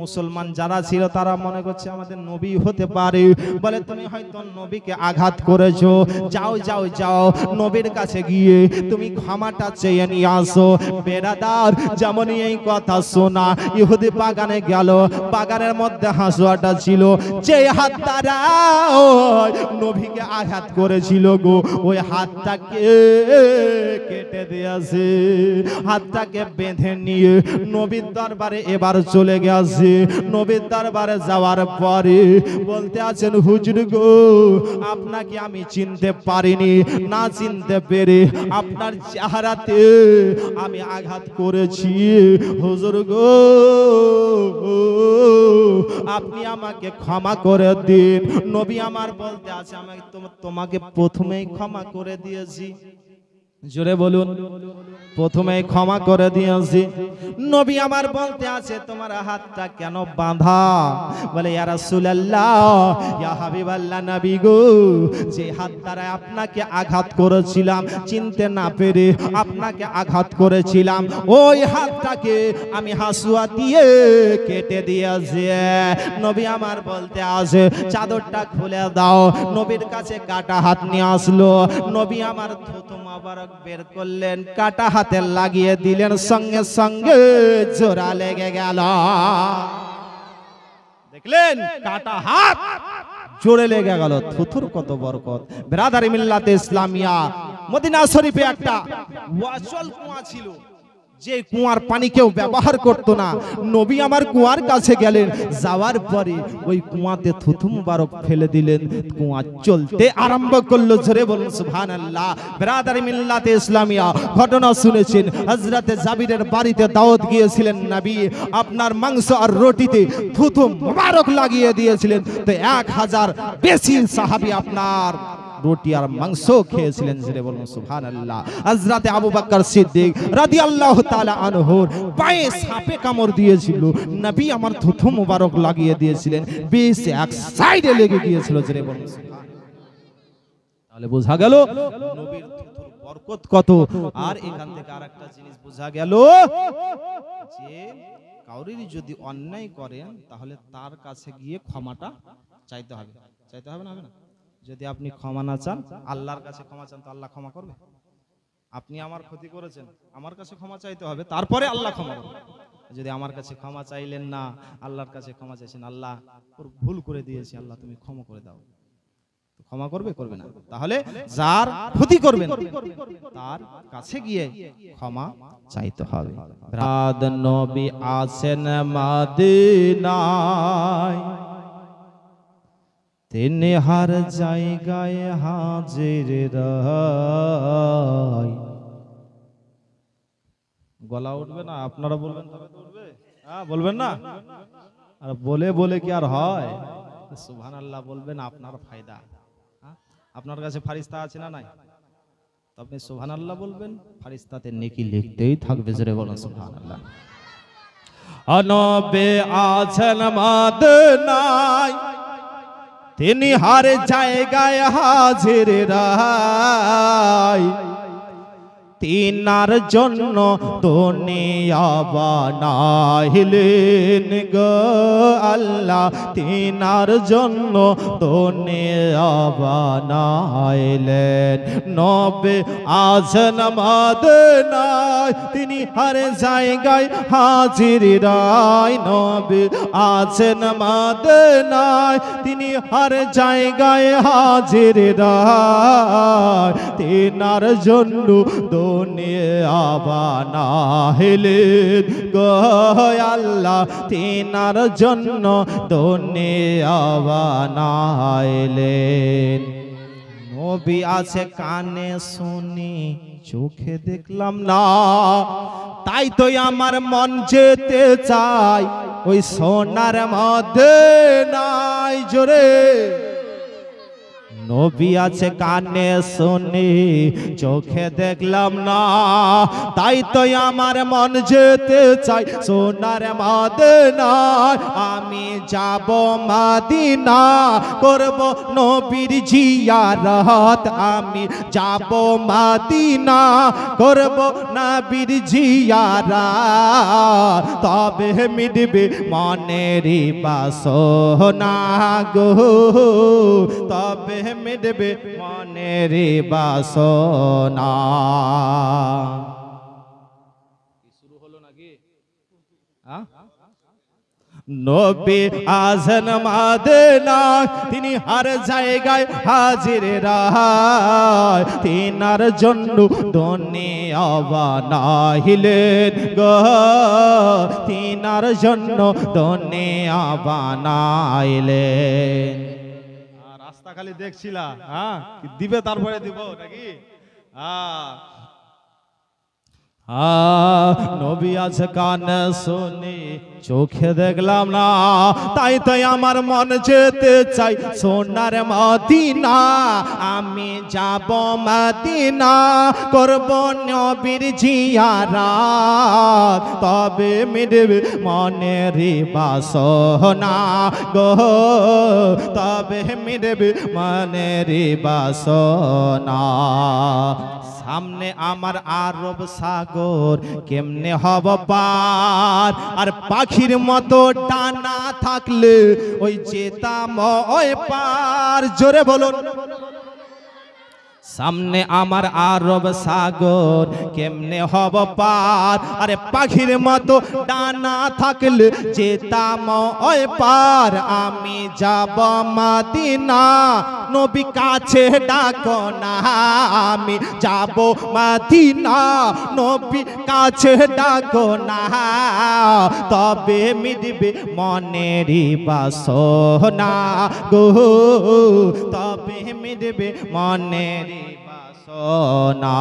মুসলমান যারা ছিল তারা মনে করছে আমাদের নবী হতে পারে। বলে তুমি হয়তো নবীকে আঘাত করেছো, যাও যাও যাও নবীর কাছে গিয়ে তুমি ক্ষমাটা চেয়ে নিয়ে আসো। বেরাদার যেমনই এই কথা শোনা, ইহুদি বাগানে গেল। বাগানের মধ্যে হাসুয়াটা ছিল, যে হাত দ্বারা নবীকে আঘাত করেছিল গো, ওই হাতটাকে কেটে দিয়েছে। হাতটাকে বেঁধে নিয়ে নবীর দরবারে এবার চলে গেছে। নবীর দরবারে যাওয়ার পরে বলতে আছেন হুজুর গো আপনাকে আমি চিনতে পারিনি, না চিনতে পেরে আপনার চেহারাতে আমি আঘাত করেছি। হুজুর গো আপনি আমাকে ক্ষমা করে দিন। নবী আমার বলতে আছে আমি তোমাকে প্রথমেই ক্ষমা করে দিয়েছি। জোরে বলুন, প্রথমে ক্ষমা করে দিয়েছি। নবী আমার বলতে আছে তোমার হাতটা কেন বাঁধা? বলে ইয়া রাসূলুল্লাহ, ইয়া হাবিবাল্লাহ নবী গো, যে হাত দ্বারা আপনাকে আঘাত করেছিলাম, চিনতে না পেরে আপনাকে আঘাত করেছিলাম, ওই হাতটাকে আমি হাসুয়া দিয়ে কেটে দিয়েছি। নবী আমার বলতে আছে চাদরটা খুলে দাও। নবীর কাছে কাটা হাত নিয়ে আসলো। নবী আমার থুতু মোবারক বের করলেন, কাটা হাতে লাগিয়ে দিলেন, সঙ্গে সঙ্গে জোড়া লেগে গেল। দেখলেন কাটা হাত জোরে লেগে গেল। থুথুর কত বরকত। ব্রাদার মিল্লাত ইসলামিয়া, মদিনা শরীফে একটা ওয়াসল কুয়া ছিল, যে কুয়ার পানি কেউ ব্যবহার করতো না। নবী আমার কুয়ার কাছে গেলেন, যাওয়ার পরে ওই কুয়াতে থুথু মুবারক ফেলে দিলেন, কুয়া চলতে আরম্ভ করলো। জোরে বলুন সুবহানাল্লাহ। ব্রাদার মিল্লাতে ইসলামিয়া, ঘটনা শুনেছেন হযরতে জাবিরের বাড়িতে দাওয়াত গিয়েছিলেন নবী, আপনার মাংস আর রুটিতে থুথু মুবারক লাগিয়ে দিয়েছিলেন। তো 1000 বেশি সাহাবী আপনার রুটি আর মাংস খেয়েছিলেন। জোরে বলুন সুবহানাল্লাহ। হযরতে আবু বকর সিদ্দিক রাদিয়াল্লাহু তাআলা আনহুর পায়ে সাপে কামড় দিয়েছিল, নবী আমার থুথু মোবারক লাগিয়ে দিয়েছিলেন, বিষ এক সাইডে লেগে গিয়েছিল। জোরে বলুন সুবহানাল্লাহ। তাহলে বোঝা গেল নবীর থুথুর বরকত কত। আর এখান থেকে আরেকটা জিনিস বোঝা গেল যে কাউরির যদি অন্যায় করেন তাহলে তার কাছে গিয়ে ক্ষমাটা চাইতে হবে। চাইতে হবে না? হবে না? যদি আপনি ক্ষমা না চান, আল্লাহর কাছে ক্ষমা চান, তো আল্লাহ ক্ষমা করবে? আপনি আমার ক্ষতি করেছেন, আমার কাছে ক্ষমা চাইতে হবে, তারপরে আল্লাহ ক্ষমা করবে। যদি আমার কাছে ক্ষমা চাইলেন না, আল্লাহর কাছে ক্ষমা চাইছেন, আল্লাহ ওর ভুল করে দিয়েছি, আল্লাহ তুমি ক্ষমা করে দাও, ক্ষমা করবে? করবে না। তাহলে যার ক্ষতি করবেন তার কাছে গিয়ে ক্ষমা চাইতে হবে। রাত নবী আছেন মদিনায়, তিনি হার জায়গায় হাজির রয়। গলা উঠবে না? আপনারা বলবেন তবে তো উঠবে। হ্যাঁ, বলবেন না? আর বলে বলে কি আর হয়? সুবহানাল্লাহ বলবেন, আপনার ফায়দা। আপনার কাছে ফারিস্তা আছে না নাই? তো আপনি সুবহানাল্লাহ বলবেন, ফারিস্তাতে নেকি লিখতেই থাকবে। জোরে বলুন সুবহানাল্লাহ। নবী আছেন মদিনায়, তিনি হার জায়গায় হাজির রয়। তিনার জন্য দুনিয়া বানাইলেন গো আল্লাহ, তিনার জন্য দুনিয়া বানাইলেন। নবী আছেন মদিনায়, তিনি হর জায়গায় হাজির রয়। নবী আছেন মদিনায়, তিনি হর জায়গায় হাজির রয়। তিনার জন্য দুনিয়া বানাইলেন গো আল্লাহ, তিনার জন্য দুনিয়া বানাইলেন। নবী আছে কানে শুনি, চোখে দেখলাম না, তাই তো আমার মন যেতে চাই ওই সোনার মদিনায়। জোরে নবী আছে কানে শুনি, চোখে দেখলাম না, তাই তো আমার মন যেতে চাই সোনার মদিনায়। আমি যাব মদিনা, করব নবীর জিয়ারত। আমি যাব মদিনা, করব নবীর জিয়ারত। তবে মিটবে মনের বাসনা গো, তবে মিটবে মনের বাসনা। শুরু হলো নাকি? নবী আছেন মদিনায়, তিনি হর জায়গায় হাজির রয়। তিনার জন্য দুনিয়া বানাইলেন গো, তিনার জন্য দুনিয়া বানাইলেন। রাস্তা খালি দেখছিলা, হ্যাঁ দিবে তারপরে দিব নাকি? নবী আছে কানে শুনি, চোখে দেখলাম না, তাই তাই আমার মন যেতে চাই সোনার মদিনা। আমি যাব মদিনা, করব নবীর জিয়ারত। তবে মিটবে মনের বাসনা গো, তবে মিটবে মনের বাসনা। সামনে আমার আরব সাগর, কেমনে হব পার? আর পাখির মতো ডানা থাকলে ওই যেতাম ওই পার। জোরে বলুন। সামনে আমার আরব সাগর, কেমনে হব পার? আরে পাখির মতো ডানা থাকলে যেতাম ওই পার। আমি যাব মদিনা, নবী কাছে ডাকো না। আমি যাব মদিনা, নবী কাছে ডাকো না। তবে মিটবে মনের বাসনা গো, তবে মিটবে মনের বাসনা।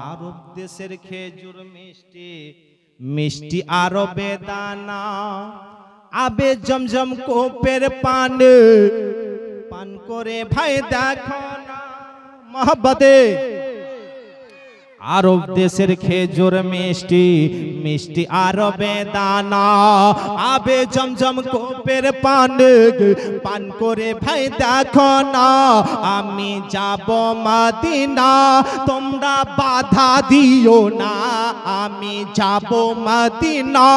আরব দেশের খেজুর মিষ্টি, মিষ্টি আরবে দানা। আবে জমজম কোপের পানি, পান করে ভাই দেখো না মহব্বতে আরব দেশের খেজুর মিষ্টি মিষ্টি আরবে দানা আবে জমজম কোপের পান পান করে ভাই দেখো না আমি যাব মদিনা তোমরা বাধা দিও না আমি যাব মদিনা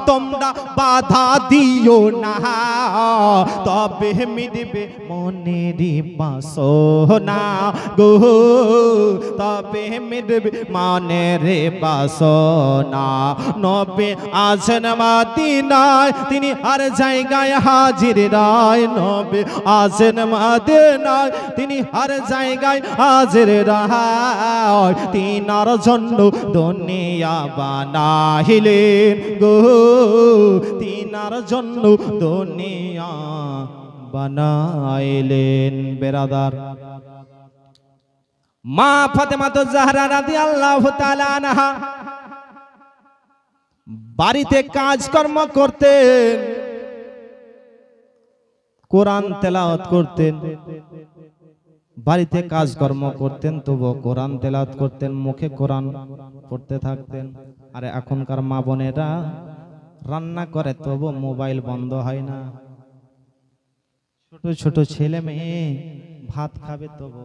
তোমরা বাধা দিও না তবে মিটবে মনেরই বাসনা গো তবে মিটবে মনের বাসনা নবী আছেন মদিনায় তিনি হর জায়গায় হাজির রায় নবী আছেন মদিনায় তিনি হর জায়গায় হাজির রায় তিনার জন্য দুনিয়া বানাইলেন গো তিনার জন্য দুনিয়া বানাইলেন বেরাদার মা ফাতেমা জাহরা রাদিয়াল্লাহু তাআলা আনহা বাড়িতে কাজকর্ম করতেন কোরআন তেলাওয়াত করতেন বাড়িতে কাজকর্ম করতেন তবু কোরআন তেলাওয়াত করতেন মুখে কোরআন পড়তে থাকতেন আর এখনকার মা বোনেরা রান্না করে তবু মোবাইল বন্ধ হয় না ছোট ছোট ছেলে মেয়ে ভাত খাবে তবু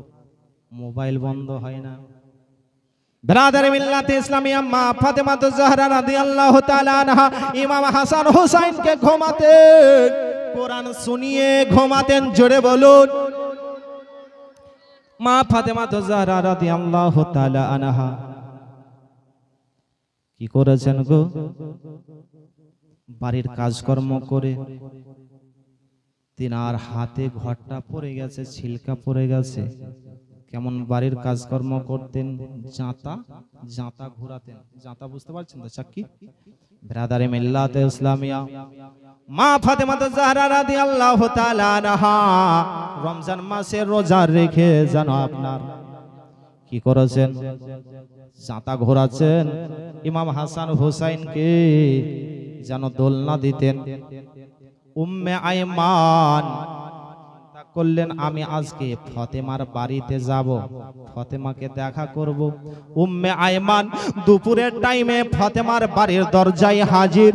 মোবাইল বন্ধ হয় না ব্রাদার মিল্লাতে ইসলামিয়া মা ফাতেমা জাহরা রাদিয়াল্লাহু তাআলা আনহা ইমাম হাসান হুসাইন কে ঘুমাতেন কোরআন শুনিয়ে ঘুমাতেন জোরে বলুন মা ফাতেমা জাহরা রাদিয়াল্লাহু তাআলা আনহা কি করেছেন গো বাড়ির কাজকর্ম করে তিনার হাতে ঘরটা পড়ে গেছে ছিলকা পড়ে গেছে কেমন বাড়ির কাজকর্ম করতেন জাঁতা জাঁতা ঘোরাতেন জাঁতা বুঝতে পারছেন তো চাক্কি ব্রাদারে মিল্লাতে ইসলামিয়া মা ফাতেমা জাহরা রাদিয়াল্লাহু তাআলা আনহা রমজান মাসে রোজা রেখে জানো আপনার কি করেছেন জাঁতা ঘোরাচ্ছেন ইমাম হাসান হুসাইনকে যেন দোলনা দিতেন উম্মে আয়মান করলেন আমি আজকে ফাতেমার বাড়িতে যাব ফাতেমাকে দেখা করব উম্মে আয়মান দুপুরের টাইমে ফাতেমার বাড়ির দরজায় হাজির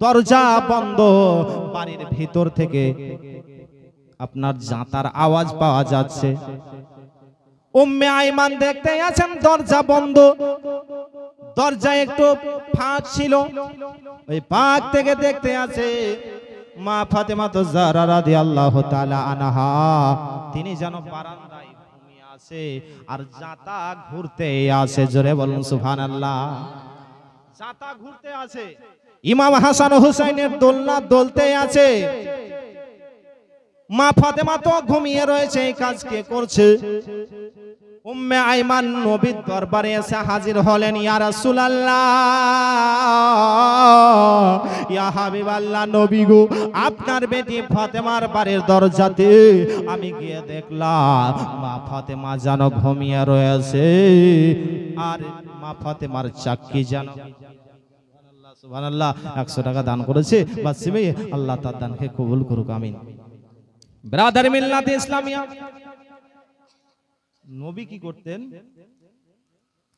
দরজা বন্ধ বাড়ির ভিতর থেকে আপনার জাঁতার আওয়াজ পাওয়া যাচ্ছে উম্মে আয়মান দেখতে আছেন দরজা বন্ধ দরজা একটু ফাঁক ছিল ওই ফাঁক থেকে দেখতে আছে মা ফাতেমা জাহরা রাদিয়াল্লাহু তাআলা আনহা তিনি যেন বারান্দায় ঘুমিয়ে আছে আর জাঁতা ঘুরতে আছে জোরে বলুন সুবহানাল্লাহ জাঁতা ঘুরতে আছে ইমাম হাসান হুসাইনের দোলনা দোলতে আছে মা ফাতেমা তো ঘুমিয়ে রয়েছে এই কাজ কে করছে উম্মে আয়মান নবীর দরবারে এসে হাজির হলেন ইয়া রাসূলুল্লাহ ইয়া হাবিবাল্লাহ নবী গো আপনার বেটি ফাতেমার বাড়ির দরজাতে আমি গিয়ে দেখলাম মা ফাতেমা যেন ঘুমিয়ে রয়েছে আর মা ফাতেমার চাক্কি যেন সুবহানাল্লাহ 100 টাকা দান করেছে বাস আল্লাহ তার দানকে কবুল করুক আমিন ব্রাদার মিল্লাতে ইসলামিয়া নবী কি করতেন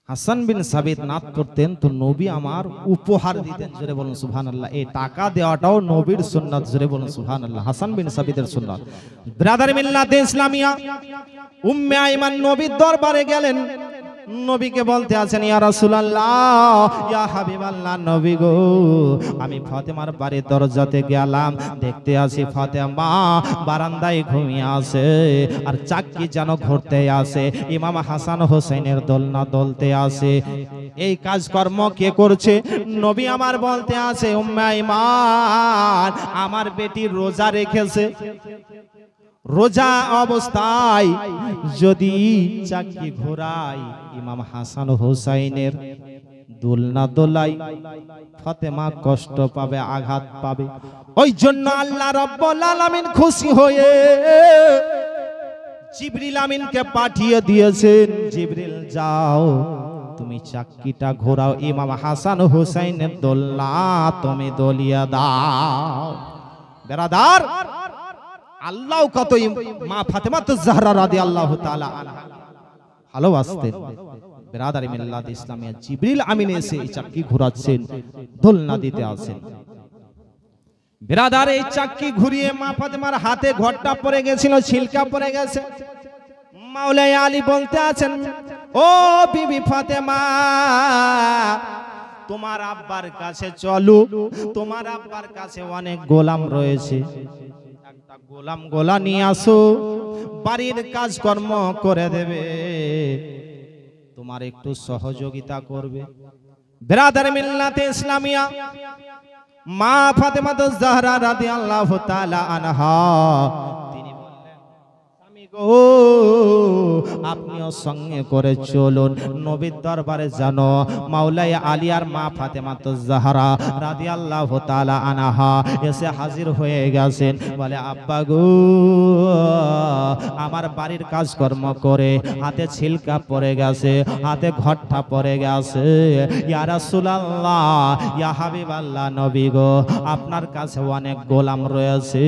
হাসান বিন সাবিত নাত করতেন তো নবী আমার উপহার দিতেন জোরে বলুন সুবহানাল্লাহ এই টাকা দেওয়াটাও নবীর সুন্নাত জোরে বলুন সুবহানাল্লাহ হাসান বিন সাবিতের সুন্নাত ব্রাদার মিল্লাতে ইসলামিয়া উম্মে আয়মান নবীর দরবারে গেলেন নবীকে বলতে আছেন ইয়া রাসূলুল্লাহ ইয়া হাবিবাল্লাহ নবী গো আমি ফাতেমার বাড়ির দরজাতে গেলাম দেখতে আসি ফাতেমা বারান্দায় ঘুমিয়ে আছে আর চাক্কি যেন ঘুরতে আছে ইমাম হাসান হোসেনের দোলনা দোলতে আছে এই কাজকর্ম কে করছে নবী আমার বলতে আছে উম্মে আয়মান আমার বেটি রোজা রেখেছে রোজা অবস্থায় যদি চাক্কি ঘোরাই ইমাম হাসান হুসাইনের দোলনা দোলাই ফাতেমা কষ্ট পাবে আঘাত পাবে ওই জন্য আল্লাহ রাব্বুল আলামিন খুশি হয়ে জিবরিল আমিনকে পাঠিয়ে দিয়েছেন জিবরিল যাও তুমি চাক্কিটা ঘোরাও ইমাম হাসান হুসাইনের দোলনা তুমি দলিয়া দাও বেরাদার আল্লাহ কতই মা ফাতেমাতুজ জাহরা রাদিয়াল্লাহু তাআলা আনহা ভালোবাসতেন। বিরাদারি মিল্লাত ইসলামিয়া জিবরিল আমিন এসে এই চাক্কি ঘোরাচ্ছেন, দোলনা দিতে আসেন। বিরাদার এই চাক্কি ঘুরিয়ে মা ফাতেমার হাতে ঘটটা পড়ে গেছিল, ছিলকা পড়ে গেছে। মাওলাই আলী বলতে আছেন, ও বিবি ফাতেমা, তোমার আব্বার কাছে চলো, তোমার আব্বার কাছে অনেক গোলাম রয়েছে, একটা গোলাম গোলা নিয়ে আসো, বাড়ির কাজকর্ম করে দেবে, তোমার একটু সহযোগিতা করবে। বিরাদার মিল্লাতে ইসলামিয়া মা ফাতেমাতুজ জাহরা রাদিয়াল্লাহু তাআলা আনহা তিনি বললেন, স্বামী গো, আপনিও সঙ্গে করে চলুন, নবীর দরবারে জানো মাওলাই আলী আর মা ফাতেমাতুজ জাহরা রাদিয়াল্লাহু তাআলা আনহা এসে হাজির হয়ে গেছেন। বলে, আব্বা গো, আমার বাড়ির কাজকর্ম করে হাতে ছিলকা পড়ে গেছে, হাতে ঘটটা পড়ে গেছে। ইয়া রাসূলুল্লাহ, ইয়া হাবিবাল্লাহ, নবী গো, আপনার কাছে অনেক গোলাম রয়েছে,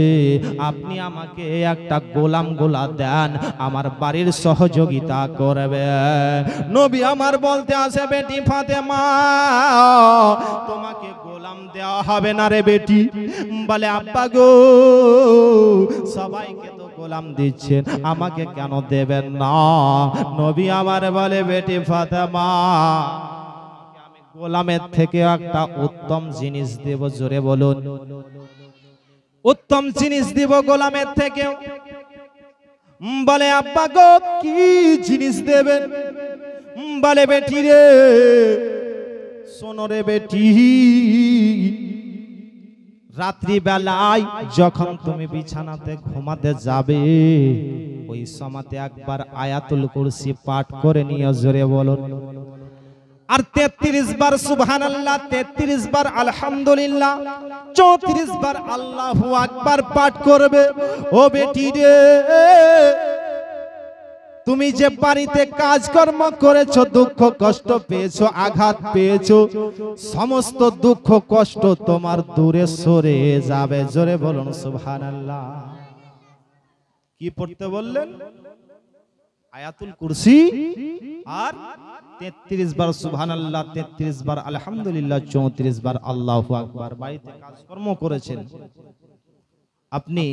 আপনি আমাকে একটা গোলাম গোলা দেন, আমার বাড়ির সহযোগিতা করবে। নবী আমার বলতে আসে, বেটি ফাতেমা, তোমাকে গোলাম দেওয়া হবে না রে বেটি। বলে, আব্বা গো, সবাইকে তো গোলাম দিচ্ছেন, আমাকে কেন দেবেন না? নবী আমার বলে, বেটি ফাতেমা, আমি গোলামের থেকে একটা উত্তম জিনিস দেব। জোরে বলুন, উত্তম জিনিস দিব গোলামের থেকে। বলে, আব্বা গো, কি জিনিস দেবেন? বলে, বেটি রে, শোনো রে বেটি, রাত্রি বেলায় যখন তুমি বিছানাতে ঘুমাতে যাবে, ওই সময়তে একবার আয়াতুল কুরসি পাঠ করে নিও। জোরে বলুন। আর 33 বার সুবহানাল্লাহ, 33 বার আলহামদুলিল্লাহ, 34 বার আল্লাহু আকবার পাঠ করবে। ও বেটি রে, তুমি যে বাড়িতে কাজকর্ম করেছো, দুঃখ কষ্ট পেয়েছো, আঘাত পেয়েছো, সমস্ত দুঃখ কষ্ট তোমার দূরে সরে যাবে। জোরে বলুন সুবহানাল্লাহ। কি পড়তে বললেন? আয়াতুল কুরসি আর 33 বার সুবহানাল্লাহ, 33 বার আলহামদুলিল্লাহ, 34 বার আল্লাহু আকবার। বাড়িতে কাজকর্ম করেছেন আপনি,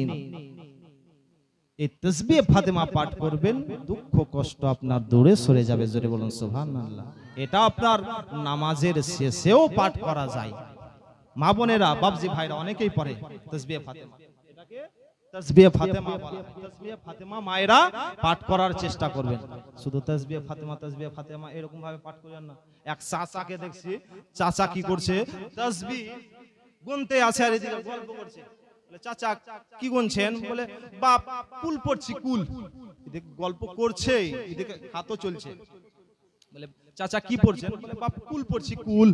এই তাসবিহ ফাতেমা পাঠ করবেন, দুঃখ কষ্ট আপনার দূরে সরে যাবে। জোরে বলুন সুবহানাল্লাহ। এটা আপনার নামাজের শেষেও পাঠ করা যায়। মা বোনেরা, বাবজি ভাইরা অনেকেই পড়ে তাসবিহ ফাতেমা। এটাকে তাসবিহ ফাতেমা বলা হয়। তাসবিহ ফাতেমা মায়েরা পাঠ করার চেষ্টা করবেন। শুধু তাসবিহ ফাতেমা এরকম ভাবে পাঠ করেন না। এক চাচাকে দেখছি, চাচা কি করছে, তাসবিহ গুনতে আছে আর এদিকে গল্প করছে। চাচা কি গুনছেন? বলে, বাপ কুল পড়ছি, কুল। এদিকে গল্প করছে, এদিকে হাতও চলছে। বলে, চাচা কি পড়ছেন? বলে, বাপ কুল পড়ছি, কুল।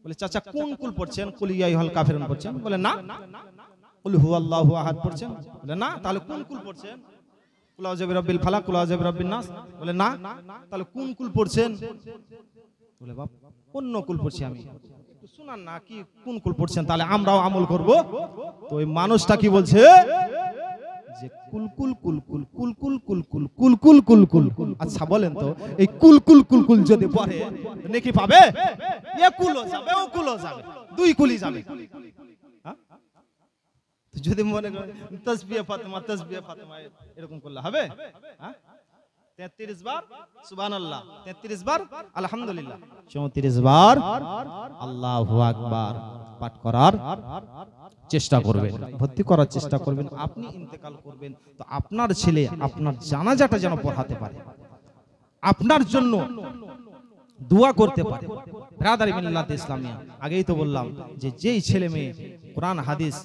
বলে, চাচা কোন কুল পড়ছেন? কুল ইয়া আইয়ুহাল কাফিরুন পড়ছেন। বলে, না। কুল হুয়াল্লাহু আহাদ পড়ছেন। বলে, না। তাহলে কোন কুল পড়ছেন? কুল আউযু বিরাব্বিল ফালাক, কুল আউযু বিরাব্বিন নাস। বলে, না। তাহলে কোন কুল পড়ছেন? বলে, বাপ অন্য কুল পড়ছি আমি। শুনান না, কি কোন কুল পড়ছেন, তাহলে আমরাও আমল করব। তো ওই মানুষটা কি বলছে, যে কুল কুল কুল কুল কুল কুল কুল কুল কুল কুল কুল কুল। আচ্ছা বলেন তো, এই কুল কুল কুল কুল যদি পড়ে নেকি পাবে? এ কুলও যাবে, ও কুলও যাবে, দুই কুলই যাবে। যদি মনে করেন তাসবিহ ফাতেমা এরকম করলে হবে? 33 বার সুবহানাল্লাহ, 33 বার আলহামদুলিল্লাহ, 34 বার আল্লাহু আকবার পাঠ করার চেষ্টা করবেন, ভর্তি করার চেষ্টা করবেন। আপনি ইন্তেকাল করবেন তো আপনার ছেলে আপনার জানাজাটা যেন পড়াতে পারে, আপনার জন্য দোয়া করতে পারে। ব্রাদার মিল্লাত ইসলামিয়া, আগেই তো বললাম যে যেই ছেলে মেয়ে কোরআন হাদিস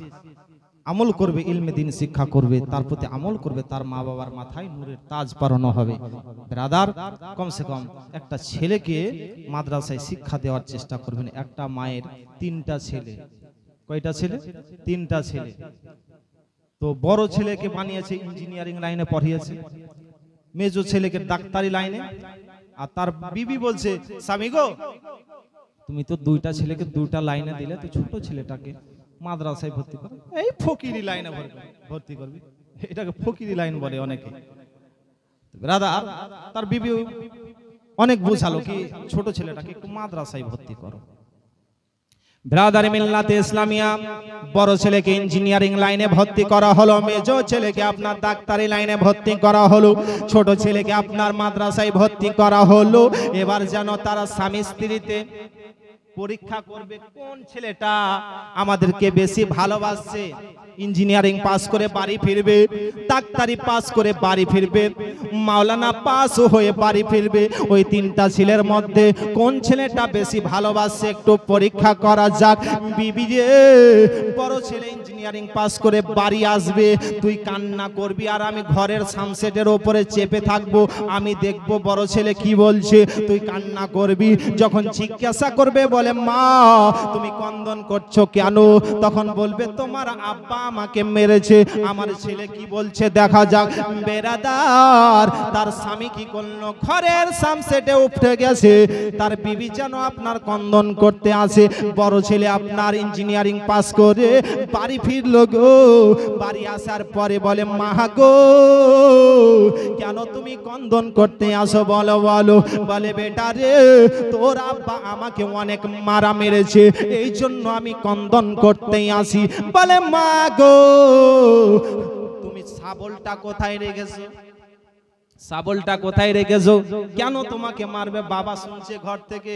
আমল করবে, ইলমে দিন শিক্ষা করবে, তার প্রতি আমল করবে, তার মা বাবার মাথায় নূরের তাজ পরানো হবে। ব্রাদার, কমসে কম একটা ছেলেকে মাদ্রাসায় শিক্ষা দেওয়ার চেষ্টা করবেন। একটা মায়ের 3টা ছেলে, কয়টা ছেলে? 3টা ছেলে। তো বড় ছেলেকে বানিয়েছে ইঞ্জিনিয়ারিং লাইনে পড়িয়েছে, মেজো ছেলেকে ডাক্তারি লাইনে। আর তার বিবি বলছে, স্বামী গো তুমি তো 2টা ছেলেকে 2টা লাইনে দিলে, তো ছোট ছেলেটাকে মাদ্রাসায় ভর্তি করে, এই ফকিরি লাইনে ভর্তি করবি, এটাকে ফকিরি লাইন বলে অনেকে। ব্রাদার তার বিবি অনেক বুঝালো কি ছোট ছেলেটাকে একটু মাদ্রাসায় ভর্তি করো। ব্রাদার মিল্লাতে ইসলামিয়া বড় ছেলেকে ইঞ্জিনিয়ারিং লাইনে ভর্তি করা হলো, মেজো ছেলেকে আপনার ডাক্তারি লাইনে ভর্তি করা হলো, ছোট ছেলেকে আপনার মাদ্রাসায় ভর্তি করা হলো। এবার যেন তারা স্বামী স্ত্রীতে পরীক্ষা করবে কোন ছেলেটা আমাদেরকে বেশি ভালোবাসছে। ইঞ্জিনিয়ারিং পাস করে বাড়ি ফিরবে, ডাক্তারি পাস করে বাড়ি ফিরবে, মাওলানা পাস হয়ে বাড়ি ফিরবে, ওই তিনটা ছেলের মধ্যে কোন ছেলেটা বেশি ভালোবাসছে একটু পরীক্ষা করা যাক। বিবি রে, বড় ছেলে ইঞ্জিনিয়ারিং পাস করে বাড়ি আসবে, তুই কান্না করবি আর আমি ঘরের সামসেটের ওপরে চেপে থাকবো, আমি দেখবো বড় ছেলে কি বলছে, তুই কান্না করবি। যখন জিজ্ঞাসা করবে বলে মা তুমি কন্দন করছো কেন, তখন বলবে তোমার আব্বা আমাকে মেরেছে। আমার ছেলে কি বলছে দেখা যাক। বেরাদার তার স্বামী কি করলো, ঘরের সামসেটে উঠে গেছে, তার বিবি যেন আপনার কন্দন করতে আসে। বড় ছেলে আপনার ইঞ্জিনিয়ারিং পাস করে বাড়ি ফিরলো গো, বাড়ি আসার পরে বলে মা গো কেন তুমি কন্দন করতে আসো বলো বলো। বলে বেটা রে তোর আব্বা আমাকে অনেক মারা মেরেছে, এই জন্য আমি কন্দন করতেই আসি। বলে মা গো তুমি শাবলটা কোথায় রেখেছো, শাবলটা কোথায় রেখেছো, কেন তোমাকে মারবে? বাবা শুনছে ঘর থেকে,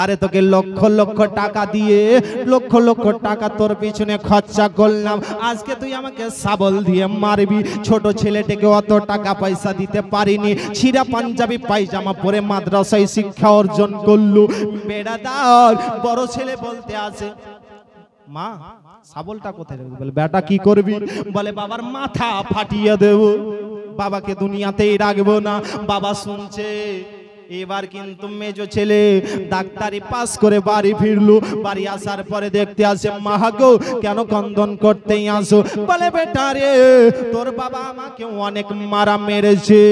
আরে তোকে লক্ষ লক্ষ টাকা দিয়ে লক্ষ লক্ষ টাকা তোর পিছনে খরচা করলাম, আজকে তুই আমাকে শাবল দিয়ে মারবি। ছোট ছেলেটাকে অত টাকা পয়সা দিতে পারিনি, ছিঁড়া পাঞ্জাবি পায়জামা পরে মাদ্রাসায় শিক্ষা অর্জন করলো। বেড়াদার বড় ছেলে বলতে আছে মা শাবলটা কোথায় রাখবি? বলে বেটা কি করবি? বলে বাবার মাথা ফাটিয়ে দেব, বাবাকে দুনিয়াতেই রাখবো না। বাবা শুনছে। এবার কিন্তু মেজো ছেলে ডাক্তারি পাস করে বাড়ি ফিরলো, বাড়ি আসার পরে দেখতে আসে মা গো কেন কন্দন করতেই আসো? বলে বেটা রে তোর বাবা আমাকে অনেক মারা মেরেছে।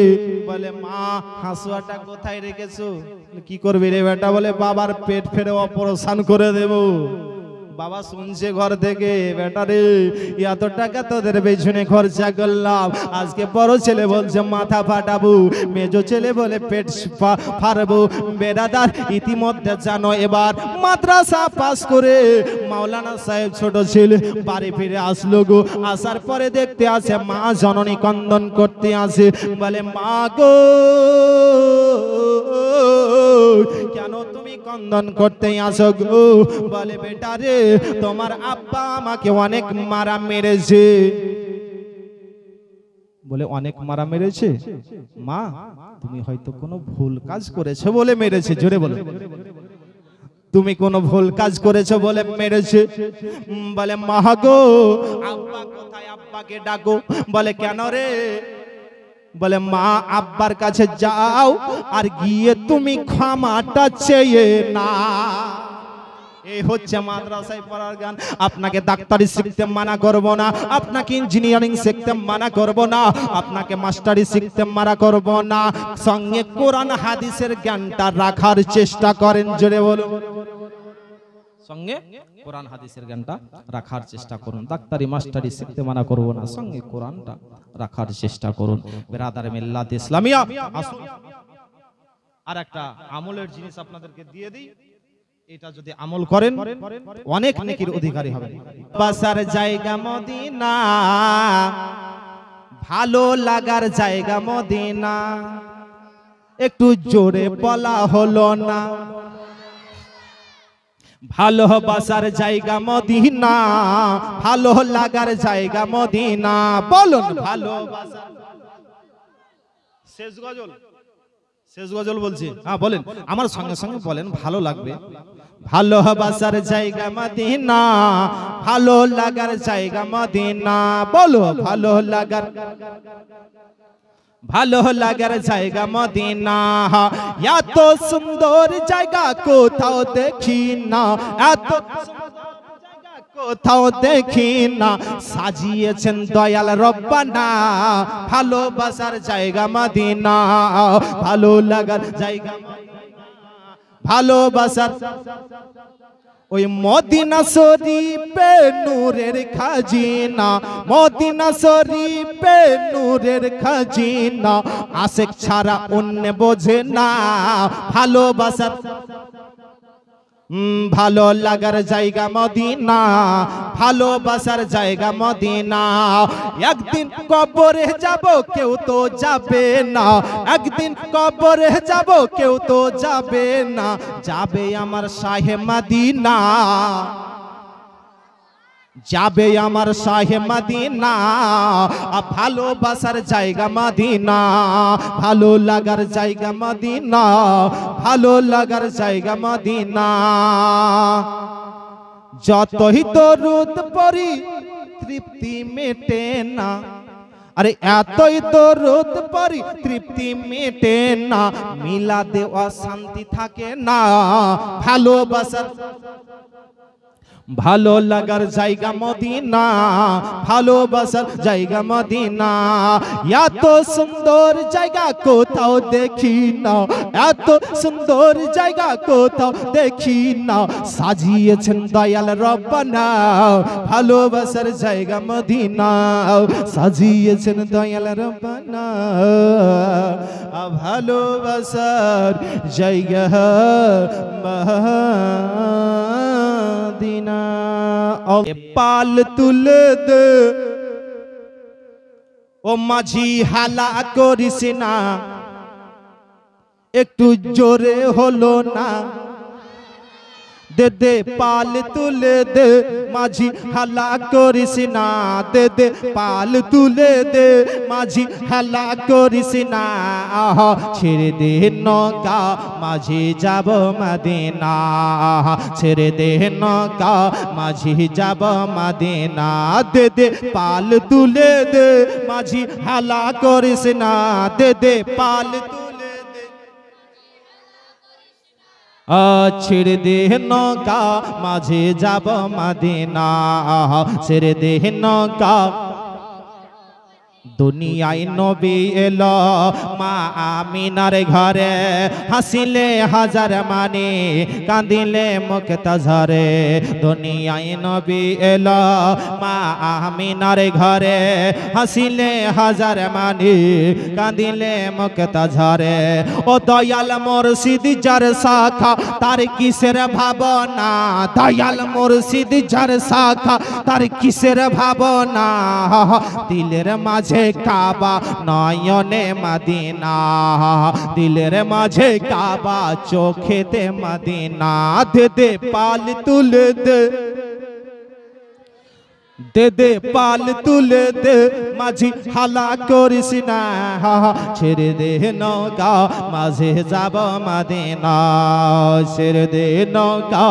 বলে মা হাসুয়াটা কোথায় রেখেছো? কি করবি রে বেটা? বলে বাবার পেট ফেরে অপারেশন করে দেবো। বাবা শুনছে ঘর থেকে, বেটা রে এত টাকা তোদের পেছনে খরচা করলাম, আজকে বড় ছেলে বলছে মাথা ফাটাবো, মেজো ছেলে বলে পেট ফাড়বো। বেরাদার ইতিমধ্যে জানো এবার মাদ্রাসা পাস করে মাওলানা সাহেব ছোট ছেলে বাড়ি ফিরে আসলো গো। আসার পরে দেখতে আসে মা জননী কন্দন করতে আসে। বলে মা গো কেন তুমি কন্দন করতে আসো গো? বলে বেটা রে তোমার আব্বা আমাকে অনেক মারা মেরেছে। বলে অনেক মারা মেরেছে? মা তুমি হয়তো কোনো ভুল কাজ করেছো বলে মেরেছে। জোরে বলো, তুমি কোনো ভুল কাজ করেছো বলে মেরেছে। বলে মা গো আব্বা কোথায়, আব্বাকে ডাকো। বলে কেন রে? বলে মা আব্বার কাছে যাও আর গিয়ে তুমি ক্ষমাটা চেয়ে না। এই হচ্ছে মাদ্রাসায় পড়ার গান। আপনাকে ডাক্তারি শিখতে মানা করব না, আপনাকে ইঞ্জিনিয়ারিং শিখতে মানা করব না, আপনাকে মাস্টারি শিখতে মানা করব না, সঙ্গে কোরআন হাদিসের জ্ঞানটা রাখার চেষ্টা করেন। জোরে বলুন, সঙ্গে কোরআন হাদিসের জ্ঞানটা রাখার চেষ্টা করুন। ডাক্তারি মাস্টারি শিখতে মানা করব না, সঙ্গে কোরআনটা রাখার চেষ্টা করুন। বেরাদার মিল্লাত ইসলামিয়া আসুন আর একটা আমলের জিনিস আপনাদেরকে দিয়ে দিই, এটা যদি আমল করেন অনেক নেকির অধিকারী হবেন। বাসার জায়গা মদিনা, ভালো লাগার জায়গা মদিনা, একটু জোরে বলা হলো না। ভালোবাসার জায়গা মদিনা, ভালো লাগার জায়গা মদিনা। বলুন ভালোবাসা। শেষ গজল, শেষ গজল বলছি। হ্যাঁ বলেন, আমার সঙ্গে সঙ্গে বলেন, ভালো লাগবে। ভালোবাসার জায়গা মদিনা, ভালো লাগার জায়গা মদিনা। বলো ভালো লাগার, ভালো লাগার জায়গা মদিনা। এত সুন্দর জায়গা কোথাও দেখি না, এত কোথাও দেখি না, সাজিয়েছেন দয়াল রব্বানা। ভালোবাসার জায়গা মদিনা, ভালো লাগার জায়গা, ভালোবাসার ওই মদিনা শরীফে নূরের খাজিনা, মদিনা শরীফে নূরের খাজিনা, আশিক ছাড়া অন্য বোঝে না ভালোবাসা, ভালো লাগার জায়গা মদিনা, ভালোবাসার জায়গা মদিনা। একদিন কবরে যাব কেউ তো যাবে না, একদিন কবরে যাব কেউ তো যাবে না, যাবে আমার শাহে মদিনা, যাবে আমার শাহে মদিনা। ভালোবাসার জায়গা মদিনা, ভালো লাগার জায়গা মদিনা, ভালো লাগার জায়গা মদিনা। যতই দরুদ পড়ি তৃপ্তি মেটে না, আরে এতই দরুদ পড়ি তৃপ্তি মেটে না, মিলাদে অশান্তি থাকে না। ভালোবাসার ভালো লাগার জায়গা মদিনা, ভালোবাসার জায়গা মদিনা। এত সুন্দর জায়গা কোথাও দেখি না, এত সুন্দর জায়গা কোথাও দেখি না, সাজিয়েছেন দয়াল রব্বানা ভালোবাসার জায়গা মদিনা, সাজিয়েছেন দয়াল রব্বানা ভালোবাসার জায়গা মদিনা। পাল তুলে দে ও মাঝি হালা করিস না, একটু জোরে হলো না, দে দে পাল তুলে দে মাঝি হালা করিস না, দে দে পাল তুলে দে মাঝি হালা করিস না। ছেড়ে দে নৌকা মাঝি যাব মদিনা, ছেড়ে দে নৌকা মাঝি যাব মদিনা, দে দে পাল তুলে দে মাঝি হালা করিস না, দে দে পাল ছেড়ে দে নৌকা মাঝে যাব মদিনা, ছেড়ে দে নৌকা। দুনিয়ায় নবী এলো মা আমিনার ঘরে, হাসিলে হাজার মানে কাঁদিলে মুখ তাজরে। দুনিয়ায় নবী এলো মা আমিনার ঘরে, হাসিলে হাজার মানে কাঁদিলে মুখ তাজরে। ও দয়াল মুর্শিদ যার শাখা তার কিসের ভাবনা, দয়াল মুর্শিদ যার শাখা তার কিসের ভাবনা, দিলের মাঝে কাবা নয়নে মদিনা, দিলের মাঝে কাবা চোখেতে মদিনা। দে দে পাল তুলে দে, দে দে পাল তুলে দে মাঝি হালা করিস না, ছেড়ে দে নৌকা মাঝে যাব মদিনা, ছেড়ে দে নৌকা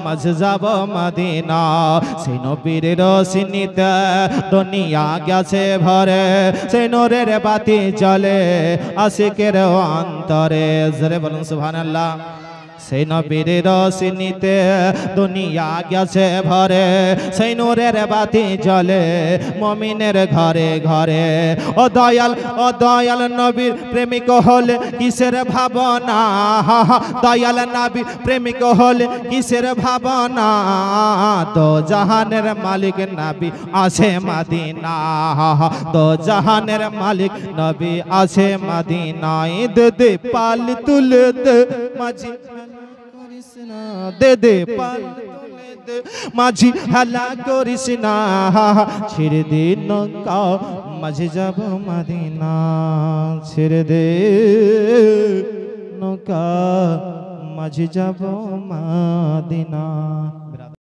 মাঝে যাব মদিনা। সেই নবীর রোশনীতে দুনিয়া গেছে ভরে, সেই নূরের বাতি জ্বলে আশিকের অন্তরে। জোরে বলুন সুবহানাল্লাহ। সেই নবীর রোশনীতে দুনিয়া গেছে ভরে, সেই নূরের বাতি জ্বলে মুমিনের ঘরে ঘরে। ও দয়াল নবীর প্রেমিক হলে কিসের ভাবনা, দয়াল নবীর প্রেমিক হলে কিসের ভাবনা, তো জাহানের মালিক নবী আছে মদিনা, তো জাহানের মালিক নবী আছে মদিনায়। দে দে পাল তুলে দে মাঝি, দে দে পাল তুলে দে মাঝি হালা করিস না, ছেড়ে দে নৌকা মাঝে যাব মদিনা, ছেড়ে দে নৌকা মাঝে যাব মদিনা।